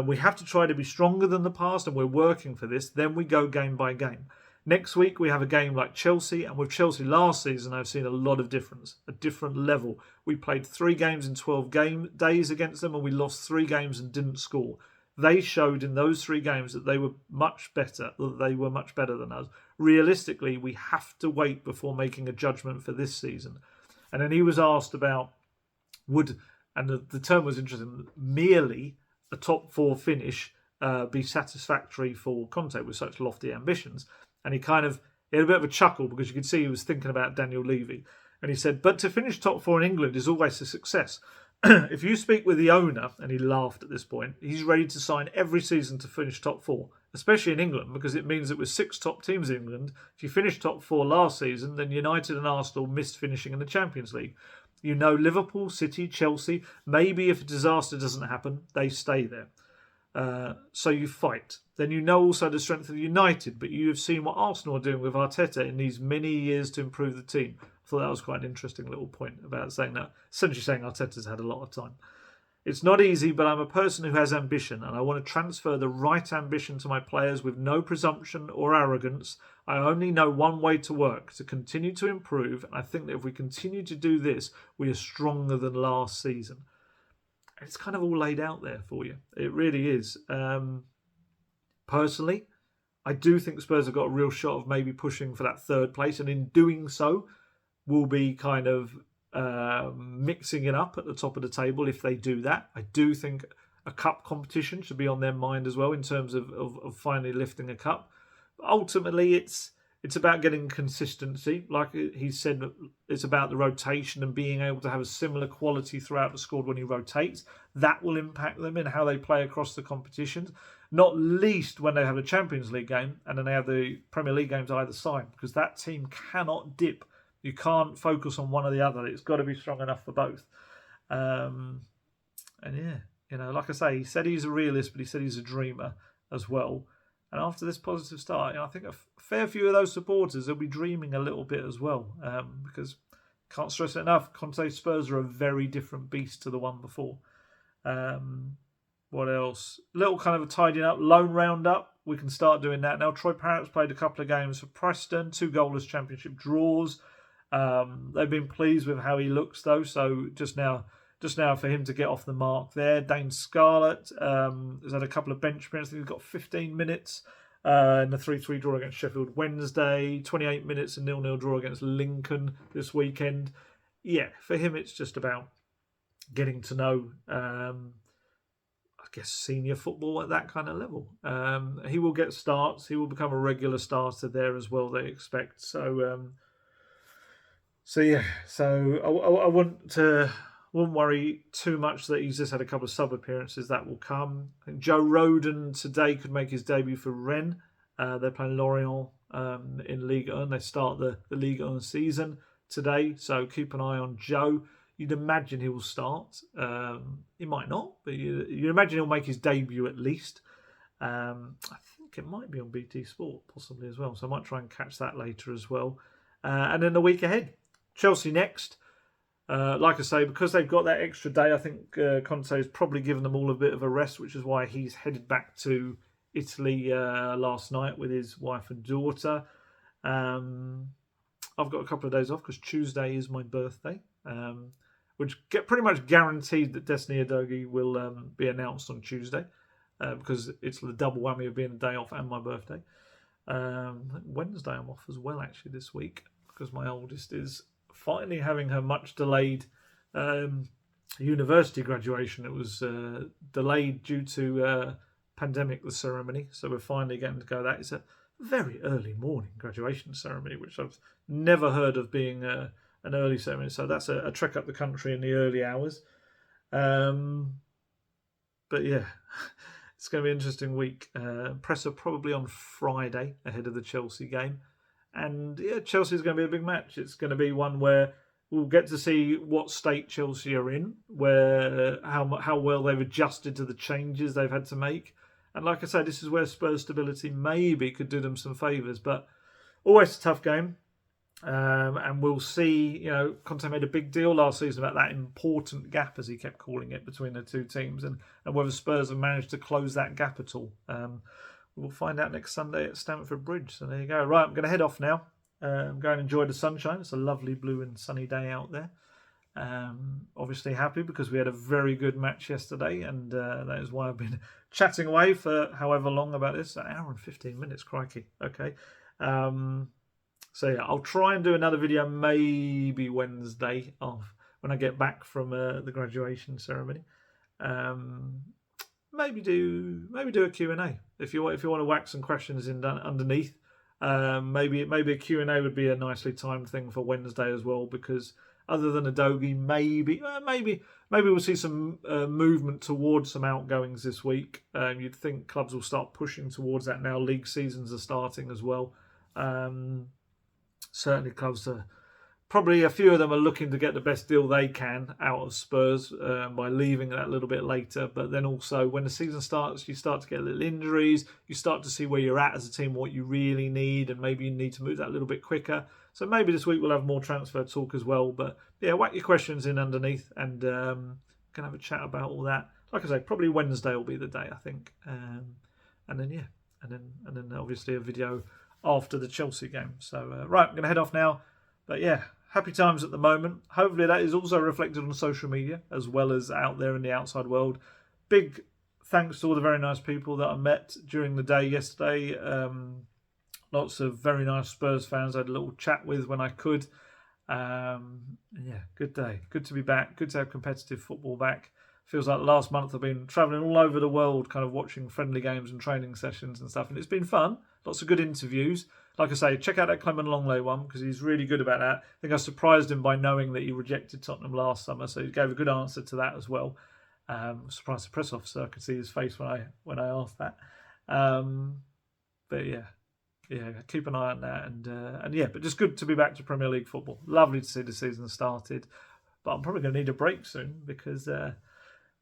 We have to try to be stronger than the past, and we're working for this. Then we go game by game. Next week, we have a game like Chelsea, and with Chelsea last season, I've seen a lot of difference, a different level. We played 3 games in 12 days against them, and we lost 3 games and didn't score. They showed in those 3 games that they were much better, than us. Realistically, we have to wait before making a judgment for this season. And then he was asked about and the term was interesting, merely a top 4 finish be satisfactory for Conte with such lofty ambitions. And he had a bit of a chuckle because you could see he was thinking about Daniel Levy. And he said, but to finish top 4 in England is always a success. If you speak with the owner, and he laughed at this point, he's ready to sign every season to finish top 4, especially in England, because it means that with 6 top teams in England, if you finish top 4 last season, then United and Arsenal missed finishing in the Champions League. You know, Liverpool, City, Chelsea, maybe if a disaster doesn't happen, they stay there. So you fight. Then you know also the strength of United, but you have seen what Arsenal are doing with Arteta in these many years to improve the team. I thought that was quite an interesting little point about saying that. Essentially saying Arteta's had a lot of time. It's not easy, but I'm a person who has ambition, and I want to transfer the right ambition to my players with no presumption or arrogance. I only know one way to work, to continue to improve, and I think that if we continue to do this, we are stronger than last season. It's kind of all laid out there for you. It really is. Personally, I do think Spurs have got a real shot of maybe pushing for that 3rd place, and in doing so, will be kind of mixing it up at the top of the table if they do that. I do think a cup competition should be on their mind as well in terms of finally lifting a cup. But ultimately, it's about getting consistency. Like he said, it's about the rotation and being able to have a similar quality throughout the squad when he rotates. That will impact them in how they play across the competitions, not least when they have a Champions League game and then they have the Premier League games either side, because that team cannot dip. You can't focus on one or the other. It's got to be strong enough for both. And yeah, like I say, he said he's a realist, but he said he's a dreamer as well. And after this positive start, I think a fair few of those supporters will be dreaming a little bit as well. Because, can't stress it enough, Conte Spurs are a very different beast to the one before. What else? Little kind of a tidying up, loan roundup. We can start doing that now. Troy Parrott's played a couple of games for Preston, 2 goalless championship draws. They've been pleased with how he looks though, so just now for him to get off the mark there. Dane Scarlett has had a couple of bench appearances. He's got 15 minutes in the 3-3 draw against Sheffield Wednesday, 28 minutes in 0-0 draw against Lincoln this weekend. Yeah, for him it's just about getting to know I guess senior football at that kind of level. He will get starts. He will become a regular starter there as well, they expect. So I wouldn't worry too much that he's just had a couple of sub appearances. That will come. I think Joe Rodon today could make his debut for Rennes. They're playing Lorient in Ligue 1. They start the Ligue 1 season today, so keep an eye on Joe. You'd imagine he will start. He might not, but you imagine he'll make his debut at least. I think it might be on BT Sport possibly as well, so I might try and catch that later as well. And then the week ahead, Chelsea next. Like I say, because they've got that extra day, I think Conte has probably given them all a bit of a rest, which is why he's headed back to Italy last night with his wife and daughter. I've got a couple of days off because Tuesday is my birthday, which pretty much guaranteed that Destiny Udogie will be announced on Tuesday because it's the double whammy of being a day off and my birthday. Wednesday I'm off as well actually this week because my oldest is finally having her much delayed university graduation. It was delayed due to pandemic, the ceremony, so we're finally getting to go. That is a very early morning graduation ceremony, which I've never heard of being an early ceremony. So that's a trek up the country in the early hours. But yeah, it's going to be an interesting week. Presser probably on Friday ahead of the Chelsea game. And yeah, Chelsea's going to be a big match. It's going to be one where we'll get to see what state Chelsea are in, where how well they've adjusted to the changes they've had to make. And like I said, this is where Spurs' stability maybe could do them some favours. But always a tough game. And we'll see, Conte made a big deal last season about that important gap, as he kept calling it, between the two teams, and whether Spurs have managed to close that gap at all. We'll find out next Sunday at Stamford Bridge. So there you go. Right, I'm going to head off now. I'm going to enjoy the sunshine. It's a lovely blue and sunny day out there. Obviously happy because we had a very good match yesterday, and that is why I've been chatting away for however long about this. An hour and 15 minutes, crikey. Okay. So yeah, I'll try and do another video maybe Wednesday when I get back from the graduation ceremony. Maybe do a Q&A if you want to whack some questions in underneath. Maybe a Q&A would be a nicely timed thing for Wednesday as well, because other than Udogie, maybe we'll see some movement towards some outgoings this week. You'd think clubs will start pushing towards that now. League seasons are starting as well. Certainly clubs are probably, a few of them are looking to get the best deal they can out of Spurs by leaving that a little bit later. But then also when the season starts, you start to get little injuries. You start to see where you're at as a team, what you really need, and maybe you need to move that a little bit quicker. So maybe this week we'll have more transfer talk as well. But yeah, whack your questions in underneath, and can have a chat about all that. Like I say, probably Wednesday will be the day, I think. And then obviously a video after the Chelsea game. So right, I'm going to head off now. But yeah, happy times at the moment. Hopefully that is also reflected on social media as well as out there in the outside world. Big thanks to all the very nice people that I met during the day yesterday. Lots of very nice Spurs fans I had a little chat with when I could. Yeah, good day. Good to be back. Good to have competitive football back. Feels like the last month I've been travelling all over the world, kind of watching friendly games and training sessions and stuff. And it's been fun. Lots of good interviews. Like I say, check out that Clement Longley one because he's really good about that. I think I surprised him by knowing that he rejected Tottenham last summer. So he gave a good answer to that as well. Surprised the press officer. I could see his face when I asked that. But yeah, keep an eye on that. And yeah, but just good to be back to Premier League football. Lovely to see the season started. But I'm probably going to need a break soon because...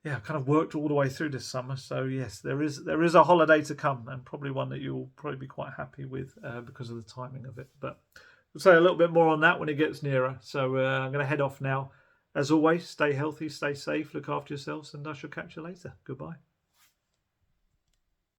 I kind of worked all the way through this summer. So yes, there is a holiday to come, and probably one that you'll probably be quite happy with because of the timing of it. But we'll say a little bit more on that when it gets nearer. So I'm going to head off now. As always, stay healthy, stay safe, look after yourselves, and I shall catch you later. Goodbye.